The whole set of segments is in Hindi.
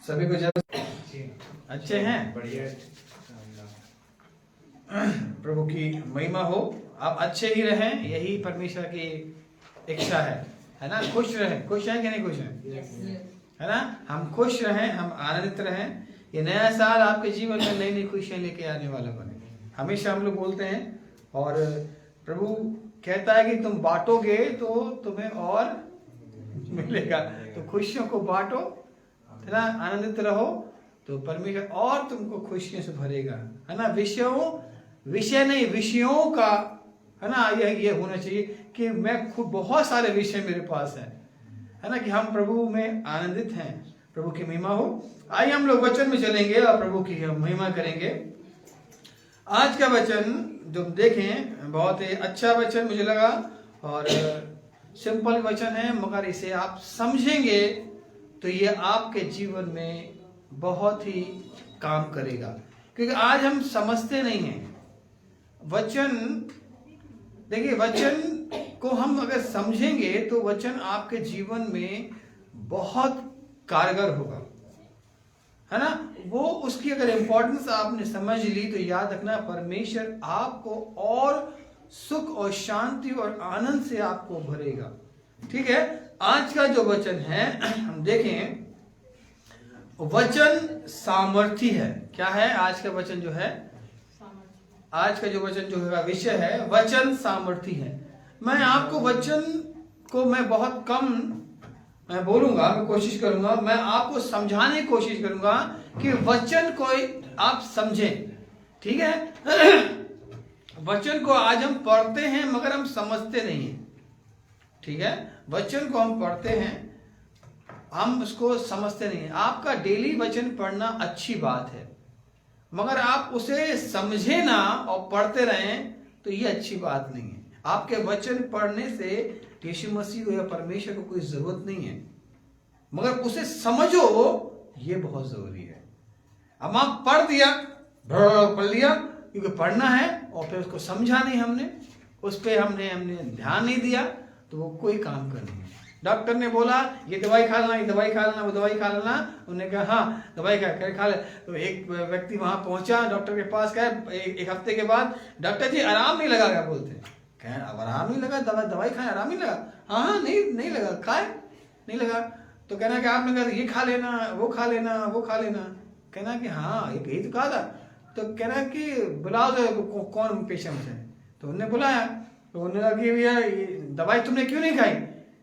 सभी को जब अच्छे हैं, बढ़िया। प्रभु की महिमा हो, आप अच्छे ही रहें, यही परमेश्वर की इच्छा है ना। खुश रहें, खुश हैं कि नहीं खुश हैं? है ना, हम खुश रहें, हम आनंदित रहें। ये नया साल आपके जीवन में नई नई खुशियां लेके आने वाला बने, हमेशा हम लोग बोलते हैं। और प्रभु कहता है कि तुम बांटोगे तो तुम्हें और मिलेगा, तो खुशियों को बांटो, है ना, आनंदित रहो, तो परमेश्वर और तुमको खुशियों से भरेगा, है ना। विषय नहीं, विषयों का, है ना, ये होना चाहिए कि मैं खुद बहुत सारे विषय मेरे पास है ना, कि हम प्रभु में आनंदित हैं। प्रभु की महिमा हो। आइए हम लोग वचन में चलेंगे और प्रभु की महिमा करेंगे। आज का वचन जो देखें, बहुत ही अच्छा वचन मुझे लगा, और सिंपल वचन है, मगर इसे आप समझेंगे तो ये आपके जीवन में बहुत ही काम करेगा, क्योंकि आज हम समझते नहीं हैं वचन। देखिए, वचन को हम अगर समझेंगे तो वचन आपके जीवन में बहुत कारगर होगा, है ना। वो उसकी अगर इम्पोर्टेंस आपने समझ ली तो याद रखना, परमेश्वर आपको और सुख और शांति और आनंद से आपको भरेगा। ठीक है, आज का जो वचन है हम देखें, वचन सामर्थी है। क्या है आज का वचन जो है? आज का जो वचन जो है विषय है, वचन सामर्थी है। मैं आपको वचन को मैं बहुत कम मैं बोलूंगा, मैं कोशिश करूंगा, मैं आपको समझाने की कोशिश करूंगा कि वचन को आप समझें। ठीक है, वचन को आज हम पढ़ते हैं मगर हम समझते नहीं हैं। ठीक है, वचन को हम पढ़ते हैं, हम उसको समझते नहीं हैं। आपका डेली वचन पढ़ना अच्छी बात है, मगर आप उसे समझे ना और पढ़ते रहें तो ये अच्छी बात नहीं है। आपके वचन पढ़ने से यीशु मसीह या परमेश्वर को कोई जरूरत नहीं है, मगर उसे समझो, ये बहुत जरूरी है। अब आप पढ़ लिया क्योंकि पढ़ना है, और फिर उसको समझा नहीं हमने, उस पर हमने ध्यान नहीं दिया, तो वो कोई काम कर नहीं। डॉक्टर ने बोला ये दवाई खा लेना, ये दवाई खा लेना, वो दवाई खा लेना, उन्होंने कहा हाँ दवाई खा ले। तो एक व्यक्ति वहां पहुंचा डॉक्टर के पास, कहा एक हफ्ते के बाद, डॉक्टर जी आराम नहीं लगा, क्या बोलते हैं? कहें अब आराम नहीं लगा, दवाई खाए आराम नहीं लगा? हाँ नहीं लगा, खाए नहीं लगा। तो कहना कि आपने कहा ये खा लेना, वो खा लेना, वो खा लेना। कहना कि हाँ यही तो कहा था। तो कहना कि बुलाओ तो कौन पेशेंट है। तो उन्होंने बुलाया, तो उन्होंने कहा कि भैया दवाई तुमने क्यों नहीं खाई?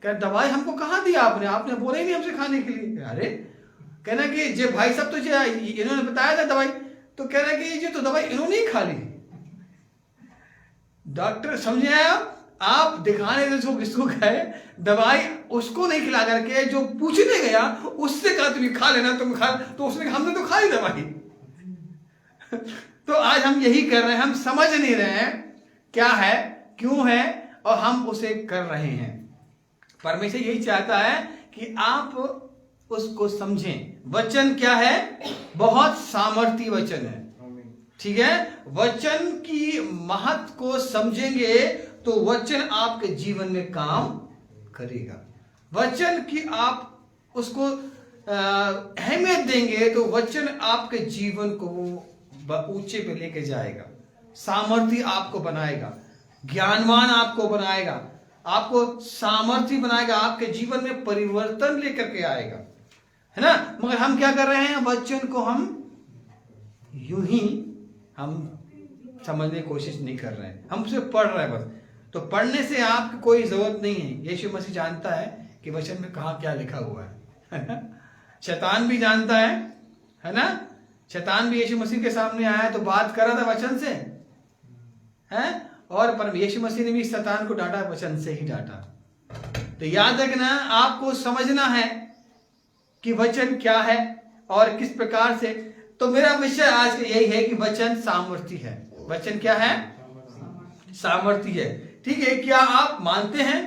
कह दवाई हमको कहाँ दिया आपने बोला ही नहीं हमसे खाने के लिए। अरे कहना कि जे भाई साहब तो इन्होंने बताया था दवाई, तो कहना कि ये तो दवाई इन्होंने ही खा ली। डॉक्टर समझे आप दिखाने से किसको गए, दवाई उसको नहीं खिला करके जो पूछने गया उससे कहा तुम खा लेना, तुम खा, तो उसने कहा हमने तो खा ली दवाई। तो आज हम यही कर रहे हैं, हम समझ नहीं रहे हैं क्या है, क्यों है, और हम उसे कर रहे हैं। परमेश्वर यही चाहता है कि आप उसको समझें। वचन क्या है? बहुत सामर्थी वचन है। ठीक है, वचन की महत्व को समझेंगे तो वचन आपके जीवन में काम करेगा। वचन की आप उसको अहमियत देंगे तो वचन आपके जीवन को ऊंचे पे लेके जाएगा, सामर्थी आपको बनाएगा, ज्ञानवान आपको बनाएगा, आपको सामर्थी बनाएगा, आपके जीवन में परिवर्तन लेकर के आएगा, है ना। मगर हम क्या कर रहे हैं? वचन को हम यूं ही हम समझने की कोशिश नहीं कर रहे हैं, हम सिर्फ पढ़ रहे हैं बस। तो पढ़ने से आपकी कोई जरूरत नहीं है। यीशु मसीह जानता है कि वचन में कहाँ क्या लिखा हुआ है। शैतान भी जानता है ना। शैतान भी यीशु मसीह के सामने आया तो बात कर रहा था वचन से, है, और पर यीशु मसीह ने भी शैतान को डांटा, वचन से ही डांटा। तो याद रखना, आपको समझना है कि वचन क्या है और किस प्रकार से। तो मेरा विषय आज का यही है कि वचन सामर्थी है। वचन क्या है? सामर्थी है। ठीक है, क्या आप मानते हैं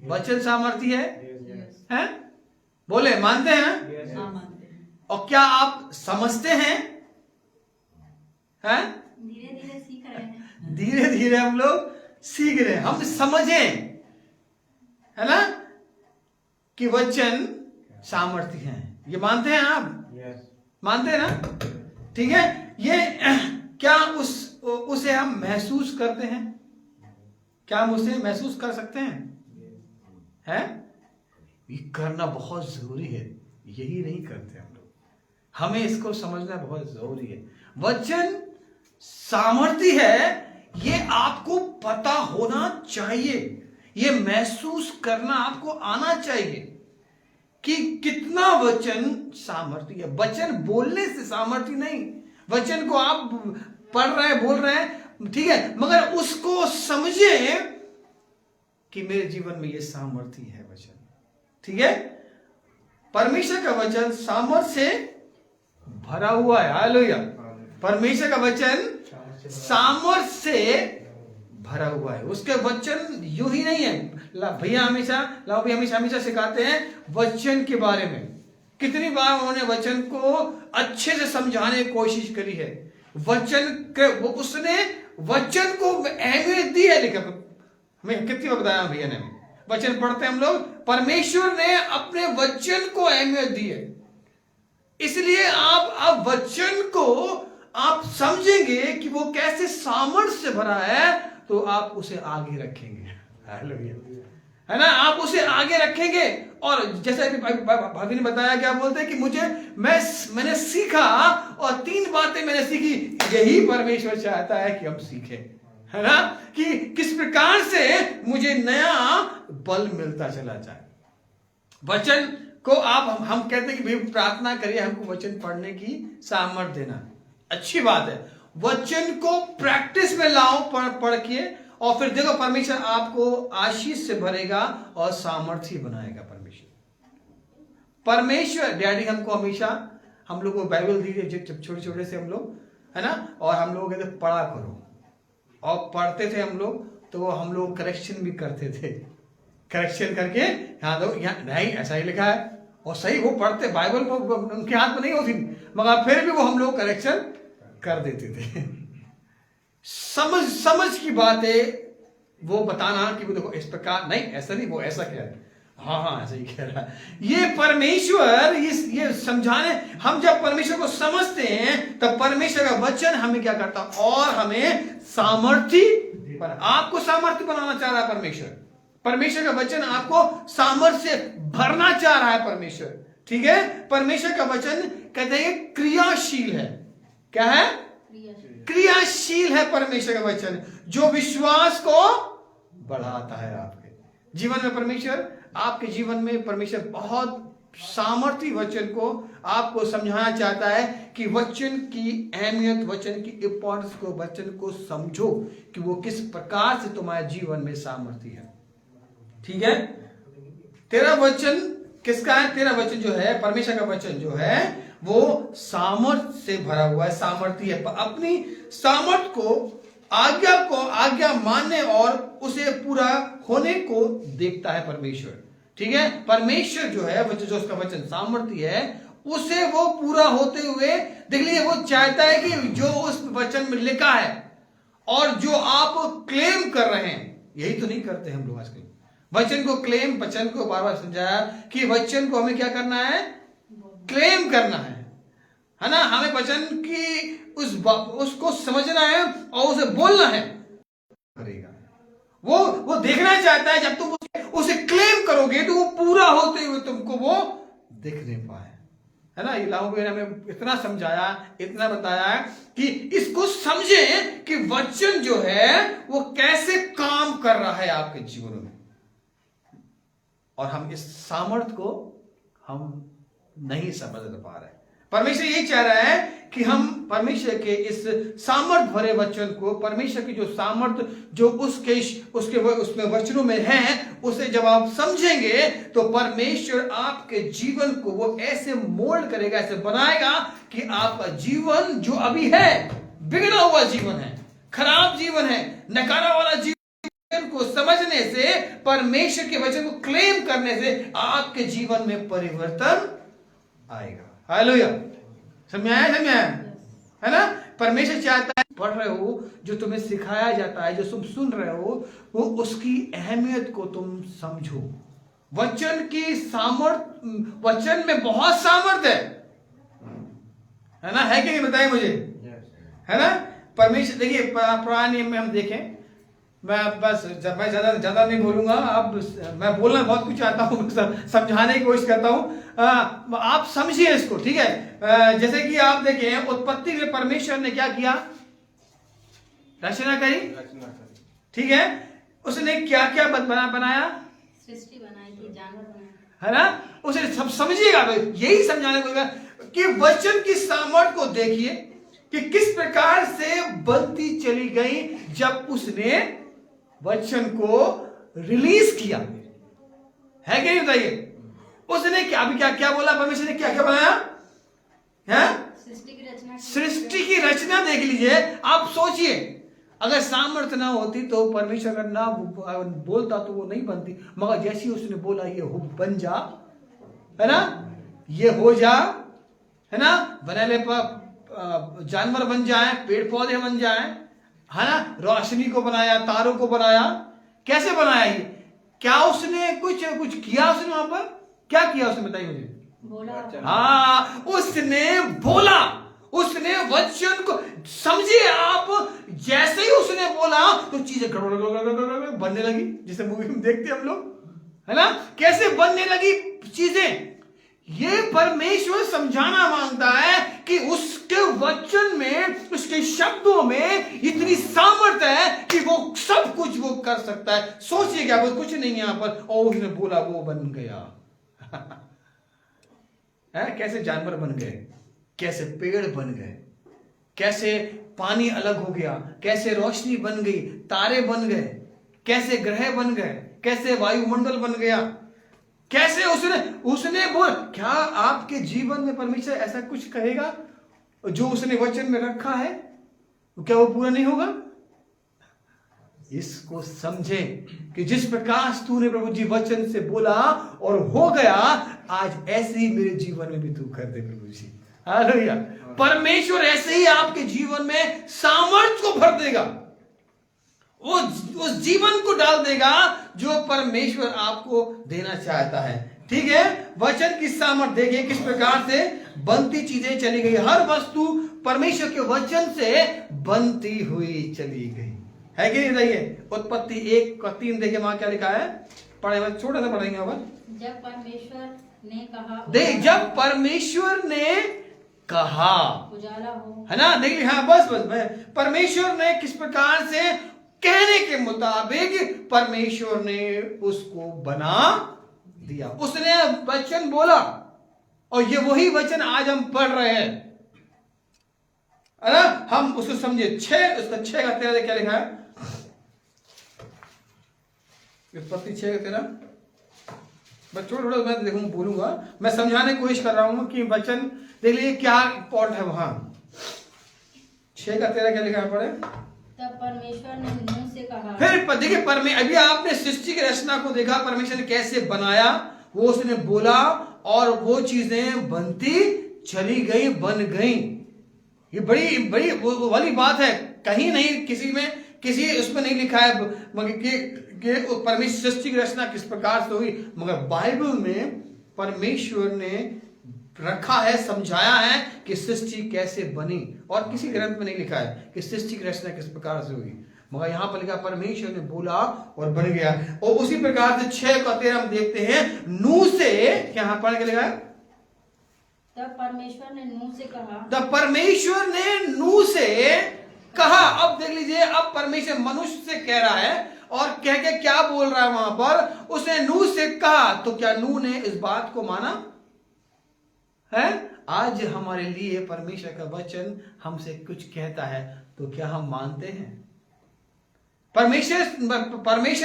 वचन सामर्थी है? हैं? बोले मानते हैं? और क्या आप समझते हैं? हैं? धीरे धीरे सीख रहे हैं। धीरे धीरे हम लोग सीख रहे हैं, हम समझें, है ना, कि वचन सामर्थ्य हैं। ये मानते हैं आप? मानते हैं ना? ठीक है। ये क्या उसे हम महसूस करते हैं? क्या हम उसे महसूस कर सकते हैं? है? ये करना बहुत जरूरी है। यही नहीं करते हम लोग। हमें इसको समझना बहुत जरूरी है। वचन सामर्थ्य है, ये आपको पता होना चाहिए। ये महसूस करना आपको आना चाहिए कि कितना वचन सामर्थ्य है। वचन बोलने से सामर्थ्य नहीं। वचन को आप पढ़ रहे हैं, बोल रहे हैं, ठीक है, मगर उसको समझे कि मेरे जीवन में ये सामर्थ्य है वचन। ठीक है। परमेश्वर का वचन सामर्थ्य से भरा हुआ है। हालेलुया। परमेश्वर का वचन सामर्थ्य से भरा हुआ है। उसके वचन यूं ही नहीं है। भैया हमेशा सिखाते हैं वचन के बारे में। कितनी बार उन्होंने वचन को अच्छे से समझाने की कोशिश करी है। वचन के उसने वचन को अहमियत दी है। लेकिन हमें कितनी बार बताया भैया ने, वचन पढ़ते हैं हम लोग, परमेश्वर ने अपने वचन को अहमियत दी है। इसलिए आप वचन को आप समझेंगे कि वो कैसे सामर्थ्य से भरा है, तो आप उसे आगे रखेंगे। हालेलुया। है ना? आप उसे आगे रखेंगे। और जैसे भाभी ने बताया, क्या बोलते हैं कि मैंने सीखा और 3 बातें मैंने सीखी। यही परमेश्वर चाहता है कि हम सीखें, है ना, कि किस प्रकार से मुझे नया बल मिलता चला जाए। वचन को हम कहते हैं कि भाई प्रार्थना करिए हमको वचन पढ़ने की सामर्थ्य देना। अच्छी बात है। वचन को प्रैक्टिस में लाओ, पढ़ के, और फिर देखो परमेश्वर आपको आशीष से भरेगा और सामर्थ्य बनाएगा। परमेश्वर डैडी हमको हमेशा, हम लोग को बाइबल दी है जब छोटे से हम लोग, है ना, और हम लोग कहते पढ़ा करो, और पढ़ते थे हम लोग, तो हम लोग करेक्शन भी करते थे। करेक्शन करके यहाँ दो, यहाँ नहीं ऐसा ही लिखा है, और सही वो पढ़ते, बाइबल को उनके हाथ में नहीं होती, मगर फिर भी वो हम लोग करेक्शन कर देते थे। समझ की बातें वो बताना कि वो देखो इस प्रकार नहीं, ऐसा नहीं, वो ऐसा कह रहा है, हाँ ऐसा ही कह रहा है। ये परमेश्वर ये समझाने, हम जब परमेश्वर को समझते हैं तब परमेश्वर का वचन हमें क्या करता, और हमें सामर्थ्य, आपको सामर्थ्य बनाना चाह रहा है परमेश्वर। परमेश्वर का वचन आपको सामर्थ्य से भरना चाह रहा है परमेश्वर। ठीक है। परमेश्वर का वचन कहते हैं क्रियाशील है। क्या है? क्रियाशील है परमेश्वर का वचन, जो विश्वास को बढ़ाता है आपके जीवन में। परमेश्वर आपके जीवन में, परमेश्वर बहुत सामर्थ्य वचन को आपको समझाना चाहता है कि वचन की अहमियत, वचन की इंपॉर्टेंस को, वचन को समझो कि वो किस प्रकार से तुम्हारे जीवन में सामर्थ्य है। ठीक है। तेरा वचन किसका है? तेरा वचन जो है, परमेश्वर का वचन जो है, वो सामर्थ्य से भरा हुआ है, सामर्थ्य है। अपनी सामर्थ्य को, आज्ञा मानने और उसे पूरा होने को देखता है परमेश्वर। ठीक है। परमेश्वर जो है, जो उसका वचन सामर्थ्य है, उसे वो पूरा होते हुए देख लीजिए। वो चाहता है कि जो उस वचन में लिखा है और जो आप क्लेम कर रहे हैं, यही तो नहीं करते हम लोग आजकल। वचन को क्लेम, वचन को बार बार समझाया कि वचन को हमें क्या करना है? क्लेम करना है ना। हमें वचन की उसको समझना है और उसे बोलना है। करेगा वो देखना चाहता है, जब तुम उसे क्लेम करोगे तो वो पूरा होते हुए तुमको वो दिख नहीं पाए, है ना। ये लाहौर ने हमें इतना समझाया, इतना बताया कि इसको समझे कि वचन जो है वो कैसे काम कर रहा है आपके जीवन में, और हम इस सामर्थ्य को हम नहीं समझ पा रहे। परमेश्वर ये चाह रहा है कि हम परमेश्वर के इस सामर्थ भरे वचन को, परमेश्वर की जो सामर्थ जो उसमें वचनों में है, उसे जब आप समझेंगे तो परमेश्वर आपके जीवन को वो ऐसे मोल्ड करेगा, ऐसे बनाएगा कि आपका जीवन जो अभी है, बिगड़ा हुआ जीवन है, खराब जीवन है, नकारा वाला जीवन को समझने से, परमेश्वर के वचन को क्लेम करने से आपके जीवन में परिवर्तन आएगा। हालेलुया। समझ आया? है ना। परमेश्वर चाहता है, पढ़ रहे हो, जो तुम्हें सिखाया जाता है, जो तुम सुन रहे हो, वो उसकी अहमियत को तुम समझो, वचन की वचन में बहुत सामर्थ्य है ना, है कि नहीं बताइए मुझे, है ना। परमेश्वर देखिए पुराने नियम में हम देखें, मैं मैं ज्यादा नहीं बोलूंगा, अब मैं बोलना बहुत कुछ चाहता हूँ, समझाने की कोशिश करता हूँ, आप समझिए इसको, ठीक है। जैसे कि आप देखें उत्पत्ति में परमेश्वर ने क्या किया, रचना करी, ठीक है। उसने क्या क्या बनाया, सृष्टि बनाई थी, जानवर बनाए, है ना। उसे सब समझिएगा, यही समझाने को कि वचन की सामर्थ्य को देखिए कि किस प्रकार से बनती चली गई जब उसने वचन को रिलीज किया, है कि नहीं बताइए। उसने क्या अभी क्या क्या बोला, परमेश्वर ने क्या क्या बनाया है, सृष्टि की रचना देख लीजिए। आप सोचिए अगर सामर्थ्य ना होती तो परमेश्वर अगर ना बोलता तो वो नहीं बनती, मगर जैसी उसने बोला ये हो बन जा, है ना, ये हो जा, है ना, बनेले पर जानवर बन जाए, पेड़ पौधे बन जाए, है ना, रोशनी को बनाया, तारों को बनाया, कैसे बनाया ये, क्या उसने कुछ किया, उसने वहां पर क्या किया उसने, बताइए मुझे, बोला, हाँ उसने बोला, उसने वचन को समझिए आप, जैसे ही उसने बोला तो चीजें गड़बड़ बनने लगी, जैसे मूवी में देखते हम लोग, है ना, कैसे बनने लगी चीजें। ये परमेश्वर समझाना मांगता है कि उसके वचन में, उसके शब्दों में इतनी सामर्थ्य है कि वो सब कुछ वो कर सकता है। सोचिए क्या वो कुछ नहीं यहां पर, और उसने बोला वो बन गया है, कैसे जानवर बन गए, कैसे पेड़ बन गए, कैसे पानी अलग हो गया, कैसे रोशनी बन गई, तारे बन गए, कैसे ग्रह बन गए, कैसे वायुमंडल बन गया, कैसे उसने बोल। क्या आपके जीवन में परमेश्वर ऐसा कुछ कहेगा जो उसने वचन में रखा है, क्या वो पूरा नहीं होगा। इसको समझे कि जिस प्रकार तूने प्रभु जी वचन से बोला और हो गया, आज ऐसे ही मेरे जीवन में भी तू कर दे प्रभु जी, हालेलुया। परमेश्वर ऐसे ही आपके जीवन में सामर्थ्य को भर देगा, वो उस जीवन को डाल देगा जो परमेश्वर आपको देना चाहता है, ठीक है। वचन की सामर्थ्य देखिए किस प्रकार से बनती चीजें चली गई, हर वस्तु परमेश्वर के वचन से बनती हुई चली गई, है कि नहीं बताइए। उत्पत्ति 1:3 देखिए वहां क्या लिखा है, पढ़े छोटा सा पढ़ेंगे अब। जब परमेश्वर ने कहा, देख जब परमेश्वर ने कहा उजाला हो, है ना, देख हाँ बस परमेश्वर ने किस प्रकार से कहने के मुताबिक परमेश्वर ने उसको बना दिया, उसने वचन बोला, और ये वही वचन आज हम पढ़ रहे हैं, है ना। हम उसको समझे, उसका 6:13 क्या लिखा है, उत्पत्ति 6:13, बस थोड़ा मैं देखूंगा बोलूंगा, मैं समझाने की कोशिश कर रहा हूं कि वचन देख लीजिए क्या पॉइंट है वहां। 6:13 क्या लिखा है, पढ़े। तब परमेश्वर ने नूह से कहा, फिर देखिए अभी आपने सृष्टि की रचना को देखा, परमेश्वर ने कैसे बनाया, वो उसने बोला और वो चीजें बनती चली गई, बन गई। ये बड़ी बड़ी वो वाली बात है, कहीं नहीं किसी उसमें नहीं लिखा है कि परमेश्वर सृष्टि की रचना किस प्रकार से हुई, मगर बाइबल में परमेश्वर ने रखा है, समझाया है कि सृष्टि कैसे बनी, और किसी ग्रंथ में नहीं लिखा है कि सृष्टि की रचना किस प्रकार से हुई, मगर यहां पर लिखा परमेश्वर ने बोला और बन गया। और उसी प्रकार से 6:13 हम देखते हैं नूह से, क्या यहां पढ़ के लिखा है, तब परमेश्वर ने नूह से कहा, तब परमेश्वर ने नूह से कहा। अब देख लीजिए, अब परमेश्वर मनुष्य से कह रहा है, और कह के क्या बोल रहा है वहां पर, उसने नूह से कहा, तो क्या नूह ने इस बात को माना है। आज हमारे लिए परमेश्वर का वचन हमसे कुछ कहता है तो क्या हम मानते हैं। परमेश्वर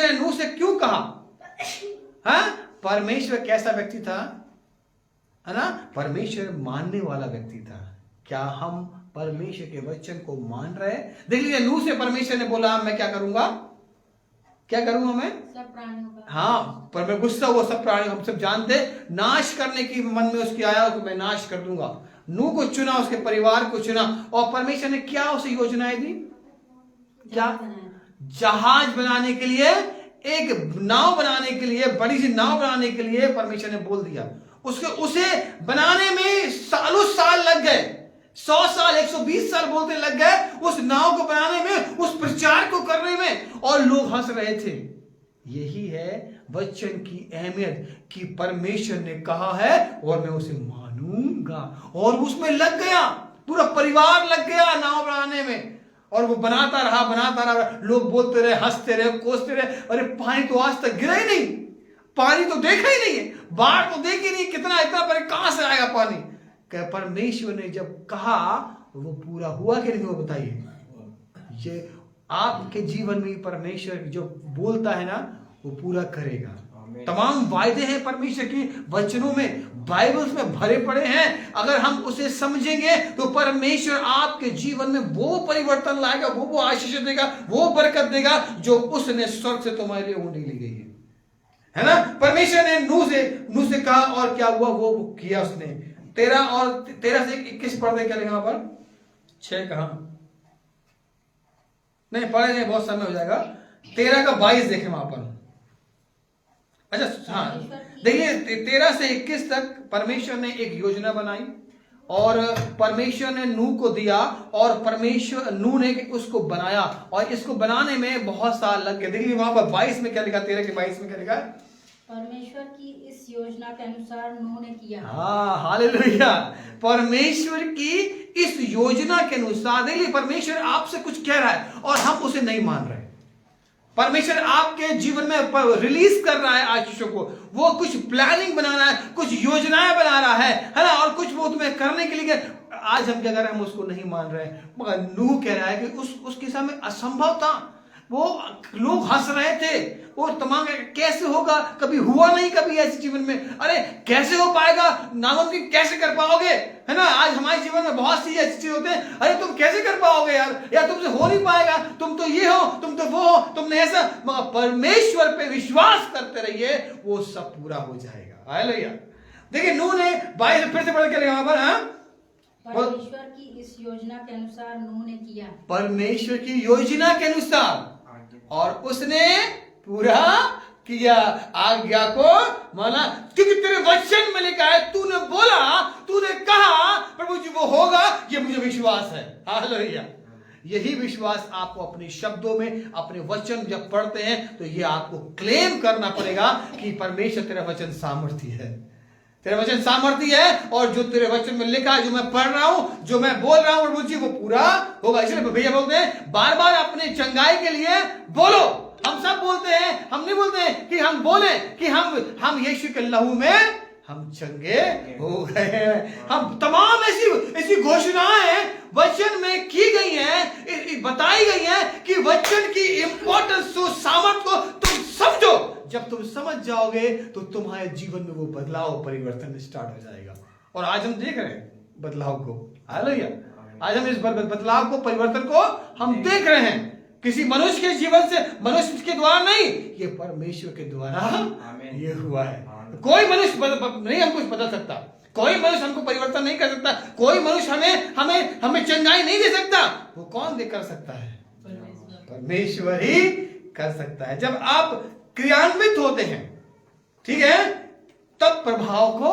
ने नूह से क्यों कहा, है, परमेश्वर कैसा व्यक्ति था, है ना, परमेश्वर मानने वाला व्यक्ति था। क्या हम परमेश्वर के वचन को मान रहे हैं। देख लीजिए, नूह से परमेश्वर ने बोला मैं क्या करूंगा मैं सब प्राणियों का, हाँ, पर मैं गुस्सा हुआ सब प्राणी, हम सब जानते, नाश करने की मन में उसकी आया कि मैं नाश कर दूंगा। नूह को चुना, उसके परिवार को चुना, और परमेश्वर ने क्या उसे योजनाएं दी, क्या जहाज बनाने के लिए एक नाव बनाने के लिए, बड़ी सी नाव बनाने के लिए परमेश्वर ने बोल दिया। उसे बनाने में सालों साल लग गए, 100 साल 120 साल बोलते लग गए उस नाव को बनाने में, उस प्रचार को करने में, और लोग हंस रहे थे। यही है वचन की अहमियत कि परमेश्वर ने कहा है और मैं उसे मानूंगा। और उसमें लग गया, पूरा परिवार लग गया नाव बनाने में, और वो बनाता रहा। लोग बोलते रहे, हंसते रहे, कोसते रहे, अरे पानी तो आज तक गिरा ही नहीं, पानी तो देखा ही नहीं है, बाढ़ तो देखी नहीं, कितना इतना पर कहां से आएगा पानी। परमेश्वर ने जब कहा वो पूरा हुआ कि नहीं हुआ, बताइए। ये आपके जीवन में परमेश्वर जो बोलता है ना वो पूरा करेगा। तमाम वायदे हैं परमेश्वर की वचनों में, बाइबल्स में भरे पड़े हैं। अगर हम उसे समझेंगे तो परमेश्वर आपके जीवन में वो परिवर्तन लाएगा, वो आशीष देगा, वो बरकत देगा जो उसने स्वर्ग से तुम्हारे लिए उंडी ली गई है ना। परमेश्वर ने नूह से कहा और क्या हुआ, वो किया उसने। 13 से 21 पढ़ दे क्या लिखा वहां पर, 6 कहा नहीं पढ़े नहीं, बहुत समय हो जाएगा। 13 का 22 देखें वहां पर। अच्छा हाँ देखिए, 13 से 21 तक परमेश्वर ने एक योजना बनाई और परमेश्वर ने नूह को दिया, और परमेश्वर नूह ने उसको बनाया, और इसको बनाने में बहुत साल लग गए। देखिए वहां पर 22 में क्या लिखा, 13 के 22 में क्या लिखा है, परमेश्वर की इस योजना के अनुसार नूह ने किया। हाँ हालेलुया। परमेश्वर की इस योजना के अनुसार, देखिए परमेश्वर आपसे कुछ कह रहा है और हम उसे नहीं मान रहे। परमेश्वर आपके जीवन में रिलीज कर रहा है आशीषों को, वो कुछ प्लानिंग बना रहा है, कुछ योजनाएं बना रहा है ना, और कुछ वो तुम्हें करने के लिए। आज हम क्या कर रहे हैं, हम उसको नहीं मान रहे। मगर नूह कह रहा है कि उसके सामने असंभव था, वो लोग हंस रहे थे, वो तमाम कैसे होगा, कभी हुआ नहीं कभी ऐसे जीवन में, अरे कैसे हो पाएगा, नामुमकिन कैसे कर पाओगे, है ना। आज हमारे जीवन में बहुत सी ऐसी चीज होते हैं, अरे तुम कैसे कर पाओगे यार तुमसे हो नहीं पाएगा, तुम तो ये हो, तुम तो वो हो, तुमने ऐसा। मगर परमेश्वर पे विश्वास करते रहिए, वो सब पूरा हो जाएगा। हालेलुया। देखिए नूह ने 22 फिर से पढ़ के वहां पर, हाँ परमेश्वर की इस योजना के अनुसार नूह ने किया, परमेश्वर की योजना के अनुसार, और उसने पूरा किया, आज्ञा को माना, क्योंकि तेरे वचन में लिखा है, तूने बोला, तूने कहा प्रभु जी वो होगा, ये मुझे विश्वास है। हालेलुया। यही विश्वास आपको अपने शब्दों में, अपने वचन जब पढ़ते हैं तो ये आपको क्लेम करना पड़ेगा कि परमेश्वर तेरा वचन सामर्थी है, तेरा वचन सामर्थी है, और जो तेरे वचन में लिखा है, जो मैं पढ़ रहा हूं, जो मैं बोल रहा हूं प्रभु जी, वो पूरा होगा। इसलिए भैया बोलते हैं बार बार अपने चंगाई के लिए बोलो। हम सब बोलते हैं, हम नहीं बोलते हैं कि हम बोले कि हम यीशु के लहू में हम चंगे हो गए हैं। हम तमाम ऐसी घोषणाएं वचन में की गई हैं, बताई गई हैं कि वचन की इंपॉर्टेंस, सामर्थ को तुम समझो। जब तुम समझ जाओगे तो तुम्हारे जीवन में वो बदलाव, परिवर्तन स्टार्ट हो जाएगा। और आज हम देख रहे हैं बदलाव को। हालेलुया। आज हम इस बदलाव को, परिवर्तन को हम देख रहे हैं। किसी मनुष्य के जीवन से, मनुष्य के द्वारा नहीं, ये परमेश्वर के द्वारा ये हुआ है। कोई मनुष्य नहीं हमको बदल सकता, कोई मनुष्य हमको परिवर्तन नहीं कर सकता, कोई मनुष्य हमें चंगाई नहीं दे सकता। वो कौन कर सकता है? परमेश्वर ही कर सकता है। जब आप क्रियान्वित होते हैं, ठीक है, तब प्रभाव को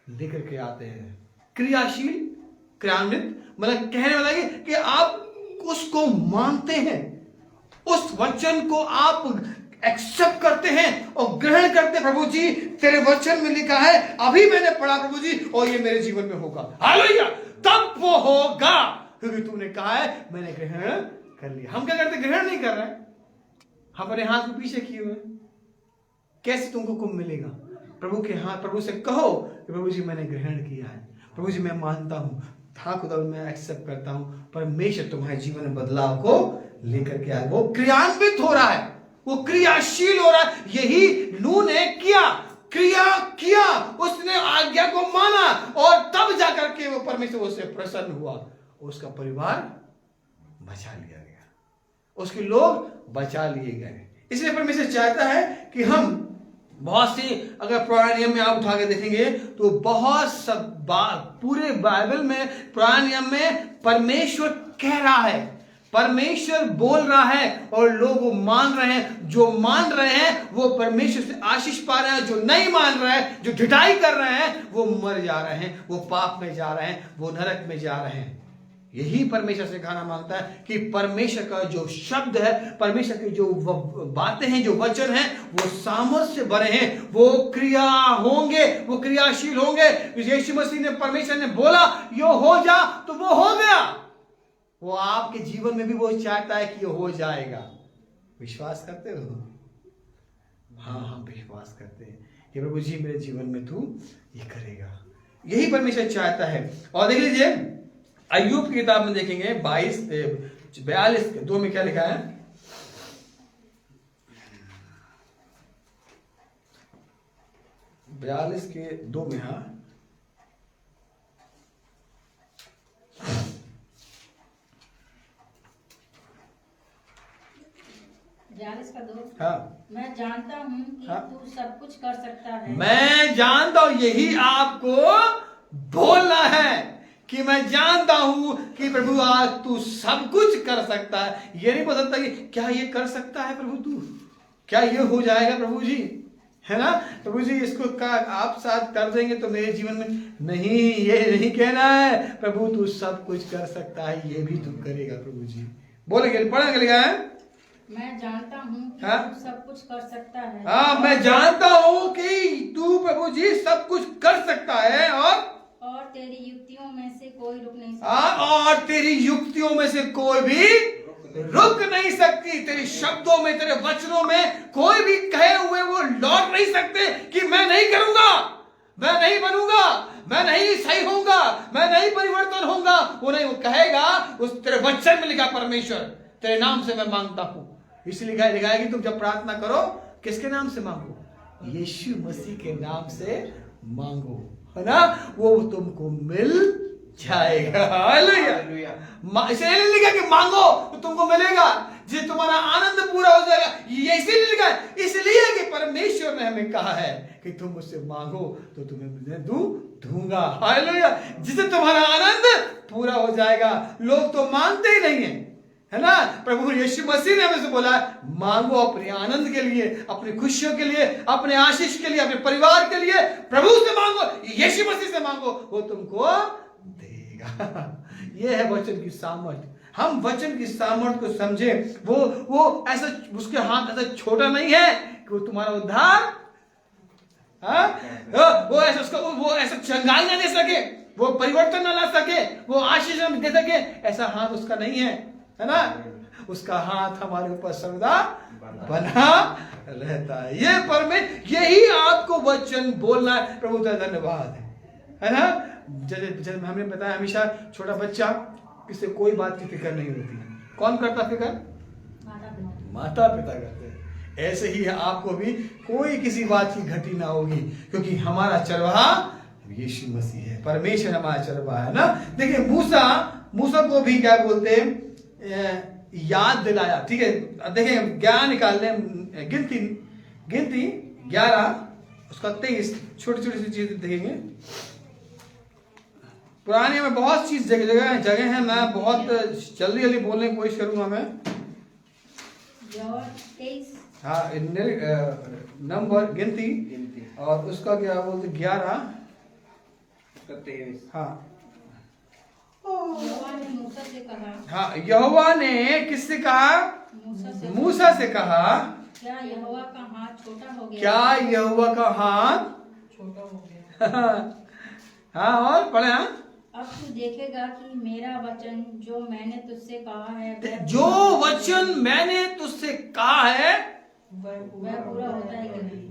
लेकर के आते हैं। क्रियाशील, क्रियान्वित मतलब कहने वाला कि आप उसको मानते हैं, उस वचन को आप एक्सेप्ट करते हैं और ग्रहण करते हैं। प्रभु जी तेरे वचन में लिखा है, अभी मैंने पढ़ा प्रभु जी, और ये मेरे जीवन में होगा। हालेलुया। तब वो होगा, क्योंकि तूने कहा है, मैंने ग्रहण कर लिया। हम क्या करते, ग्रहण नहीं कर रहे हैं, हम अपने हाथ को पीछे किए हुए। कैसे तुमको कुंभ मिलेगा? प्रभु के हाथ, प्रभु से कहो कि प्रभु जी मैंने ग्रहण किया है, प्रभु जी मैं मानता हूं, हाँ खुदा मैं एक्सेप्ट करता हूं। परमेश्वर तुम्हारे जीवन में बदलाव को लेकर के आए, वो क्रियान्वित हो रहा है, वो क्रियाशील हो रहा है। यही नूह ने किया, क्रिया किया, उसने आज्ञा को माना, और तब जाकर के वो परमेश्वर उससे प्रसन्न हुआ, उसका परिवार बचा लिया गया, उसके लोग बचा लिए गए। इसलिए परमेश्वर चाहता है कि हम बहुत सी, अगर पुराने नियम में आप उठा के देखेंगे तो बहुत सब पूरे बाइबल में, पुराने नियम में परमेश्वर कह रहा है, परमेश्वर बोल रहा है और लोग वो मान रहे हैं। जो मान रहे हैं वो परमेश्वर से आशीष पा रहे हैं, जो नहीं मान रहे हैं, जो ढिठाई कर रहे हैं, वो मर जा रहे हैं, वो पाप में जा रहे हैं, वो नरक में जा रहे हैं। यही परमेश्वर से खाना मांगता है कि परमेश्वर का जो शब्द है, परमेश्वर की जो बातें हैं, जो वचन हैं, वो सामर्थ्य से भरे हैं, वो क्रिया होंगे, वो क्रियाशील होंगे। यीशु मसीह ने, परमेश्वर ने बोला यो हो जा, तो वो हो गया। वो आपके जीवन में भी वो चाहता है कि ये हो जाएगा। विश्वास करते हो? हाँ, हम विश्वास करते हैं कि प्रभु जी मेरे जीवन में तू ये करेगा। यही परमेश्वर चाहता है। और देख लीजिए अय्यूब की किताब में देखेंगे 42 में क्या लिखा है? बयालीस के 2 में, हाँ, का 2। हाँ, मैं जानता हूँ कि हाँ, तू सब कुछ कर सकता है। मैं जानता हूं, यही आपको बोलना है कि मैं जानता हूं कि प्रभु आज तू सब कुछ कर सकता है। ये नहीं बोल सकता कि क्या ये कर सकता है प्रभु, तू क्या ये हो जाएगा प्रभु जी, है ना, प्रभु जी इसको का आप साथ कर देंगे तो मेरे जीवन में नहीं, ये नहीं कहना है। प्रभु तू सब कुछ कर सकता है, ये भी तू करेगा प्रभु जी। बोलेंगे, पढ़ेंगे, लिखा है मैं जानता हूँ कि हाँ? तू सब कुछ कर सकता है। हाँ, मैं जानता हूँ कि तू प्रभु जी सब कुछ कर सकता है और तेरी युक्तियों में से कोई रुक नहीं सकता। और तेरी युक्तियों में से कोई भी रुक नहीं सकती। तेरे शब्दों में, तेरे वचनों में कोई भी कहे हुए वो लौट नहीं सकते कि मैं नहीं करूंगा, मैं नहीं बनूंगा, मैं नहीं सही होऊंगा, मैं नहीं परिवर्तन होऊंगा। वो नहीं, वो कहेगा, उस तेरे वचन में लिखा परमेश्वर तेरे नाम से मैं मांगता हूं। इसलिए लिखा है कि तुम जब प्रार्थना करो किसके नाम से मांगो? यीशु मसीह के नाम से मांगो, है ना, वो तुमको मिल जाएगा। हालेलुया। इसलिए लिखा कि मांगो तो तुमको मिलेगा, जिससे तुम्हारा आनंद पूरा हो जाएगा। ये इसीलिए लिखा है, इसलिए कि परमेश्वर ने हमें कहा है कि तुम मुझसे मांगो तो तुम्हें मैं दूंगा। हालेलुया। जिससे तुम्हारा आनंद पूरा हो जाएगा। लोग तो मांगते ही नहीं है, है ना। प्रभु यीशु मसीह ने हमें से बोला मांगो अपने आनंद के लिए, अपनी खुशियों के लिए, अपने आशीष के लिए, अपने परिवार के लिए। प्रभु से मांगो, यीशु मसीह से मांगो, वो तुमको देगा। ये है वचन की सामर्थ्य। हम वचन की सामर्थ्य को समझे। वो ऐसा, उसके हाथ ऐसा छोटा नहीं है कि वो तुम्हारा उद्धार, वो ऐसा उसका वो ऐसा चंगाई ना दे सके, वो परिवर्तन ना ला सके, वो आशीष ना दे सके। ऐसा हाथ उसका नहीं है ना। उसका हाथ हमारे ऊपर सर्वदा बना रहता है। ये यही आपको वचन बोलना है। प्रभु का धन्यवाद है ना। जैसे हमने बताया, हमेशा छोटा बच्चा किसी कोई बात की फिक्र नहीं होती। कौन करता फिक्र? माता पिता करते हैं। ऐसे ही आपको भी कोई किसी बात की घटी ना होगी, क्योंकि हमारा चरवाहा यीशु मसीह है। परमेश्वर हमारा चरवाहा है ना। देखिए मूसा को भी क्या बोलते हैं, याद दिलाया। ठीक है, देखें ज्ञान निकाल लें, गिनती 11 उसका 23, छोटी छोटी सी चीजें देखेंगे। पुराने में बहुत चीज जगह है। मैं बहुत जल्दी बोलने की कोशिश करूंगा मैं। 23, हाँ, नंबर गिनती और उसका क्या बोलते 11 23। हाँ, यहोवा ने मूसा से कहा। हाँ, यहोवा ने किससे कहा? मूसा से कहा। क्या यहोवा का हाथ छोटा हो गया? क्या यहोवा का हाथ छोटा हो गया? हाँ, और पढ़े। हाँ, अब तू देखेगा कि मेरा वचन जो मैंने तुझसे कहा है, जो वचन मैंने तुझसे कहा है वह पूरा होता है कि नहीं।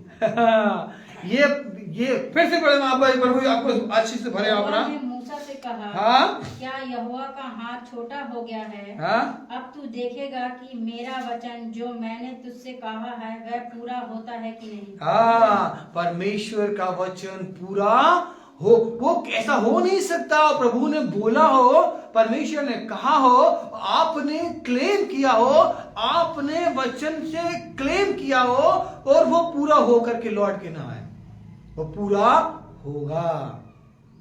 ये फिर से पढ़े वहां पर, प्रभु आपको अच्छी से भरे अपना। मूसा से कहा, हाँ, क्या यहोवा का हाथ छोटा हो गया है? हाँ, अब तू देखेगा कि मेरा वचन जो मैंने तुझसे कहा है वह पूरा होता है कि नहीं। हाँ, परमेश्वर का वचन पूरा हो, वो कैसा हो नहीं सकता। प्रभु ने बोला हो, परमेश्वर ने कहा हो, आपने क्लेम किया हो, आपने वचन से क्लेम किया हो और वो पूरा होकर के लौट के ना आए, वो पूरा होगा।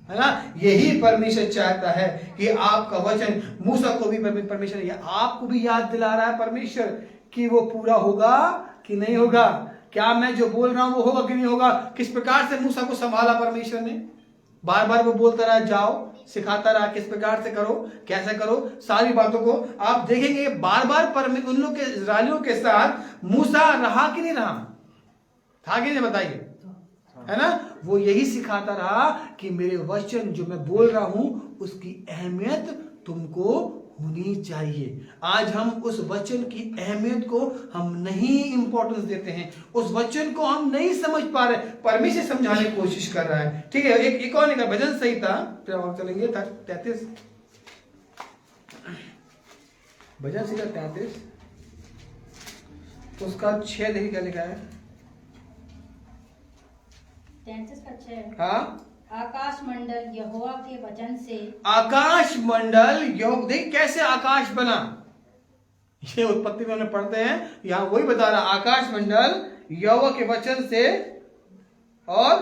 है ना। यही परमेश्वर चाहता है कि आपका वचन, मूसा को भी परमेश्वर आपको भी याद दिला रहा है परमेश्वर कि वो पूरा होगा कि नहीं होगा, क्या मैं जो बोल रहा हूं वो होगा कि नहीं होगा। किस प्रकार से मूसा को संभाला परमेश्वर ने, बार बार वो बोलता रहा, जाओ, सिखाता रहा किस प्रकार से करो, कैसे करो, सारी बातों को आप देखेंगे बार बार उन लोग के इस्राएलियों के साथ मूसा रहा कि नहीं रहा, था कि नहीं, बताइए, है ना। वो यही सिखाता रहा कि मेरे वचन जो मैं बोल रहा हूं उसकी अहमियत तुमको होनी चाहिए। आज हम उस वचन की अहमियत को हम नहीं इंपॉर्टेंस देते हैं, उस वचन को हम नहीं समझ पा रहे, परमेश्वर समझाने की कोशिश कर रहा है। ठीक है, एक और निकल भजन संहिता, फिर और चलेंगे 33, भजन संहिता 33 उसका 6 देखिए क्या लिखा है। 33 का 6। हाँ, आकाश मंडल यहोवा के वचन से, आकाश मंडल देख कैसे आकाश बना, ये उत्पत्ति में हमने पढ़ते हैं, यहां वही बता रहा, आकाश मंडल यहोवा के वचन से, और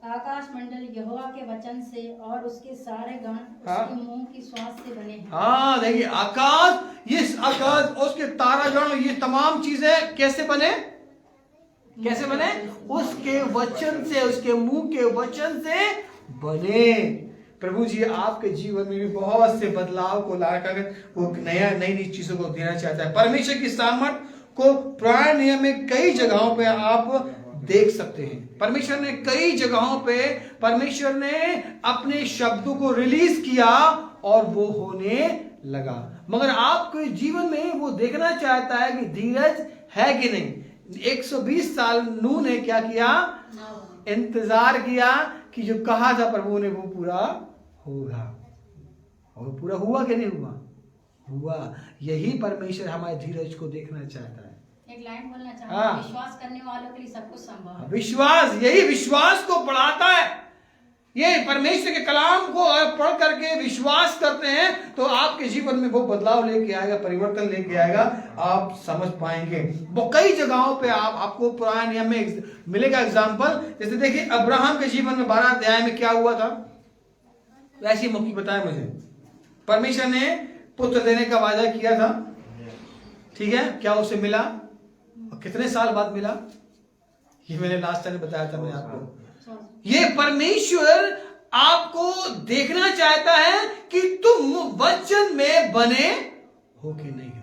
आकाश मंडल यहोवा के वचन से और उसके सारे गण उसके मुंह की श्वास से बने हैं। हाँ देखिए, आकाश, ये आकाश, उसके तारागण, ये तमाम चीजें कैसे बने, कैसे बने, उसके वचन से, उसके मुंह के वचन से बने। प्रभु जी आपके जीवन में भी बहुत से बदलाव को लाकर वो नई नई चीजों को देना चाहता है। परमेश्वर की सामर्थ को पुराने नियम में कई जगहों पे आप देख सकते हैं। परमेश्वर ने कई जगहों पे परमेश्वर ने अपने शब्दों को रिलीज किया और वो होने लगा, मगर आपके जीवन में वो देखना चाहता है कि धीरज है कि नहीं। 120 साल नूह ने क्या किया, इंतजार किया कि जो कहा था प्रभु ने वो पूरा होगा, और पूरा हुआ कि नहीं हुआ, हुआ। यही परमेश्वर हमारे धीरज को देखना चाहता है। एक लाइन बोलना चाहूंगा, विश्वास करने वालों के लिए सब कुछ संभव है। विश्वास, यही विश्वास को बढ़ाता है। ये परमेश्वर के कलाम को पढ़ करके विश्वास करते हैं तो आपके जीवन में वो बदलाव लेके आएगा, परिवर्तन लेके आएगा, आप समझ पाएंगे। वो कई जगहों पे आपको पुराने नियम में मिलेगा एग्जाम्पल। जैसे देखिए अब्राहम के जीवन में 12 अध्याय में क्या हुआ था, ऐसी मौकी बताया मुझे। परमेश्वर ने पुत्र देने का वादा किया था, ठीक है, क्या उसे मिला और कितने साल बाद मिला, ये मैंने लास्ट टाइम बताया था मैंने आपको। ये परमेश्वर आपको देखना चाहता है कि तुम वचन में बने हो कि नहीं हो,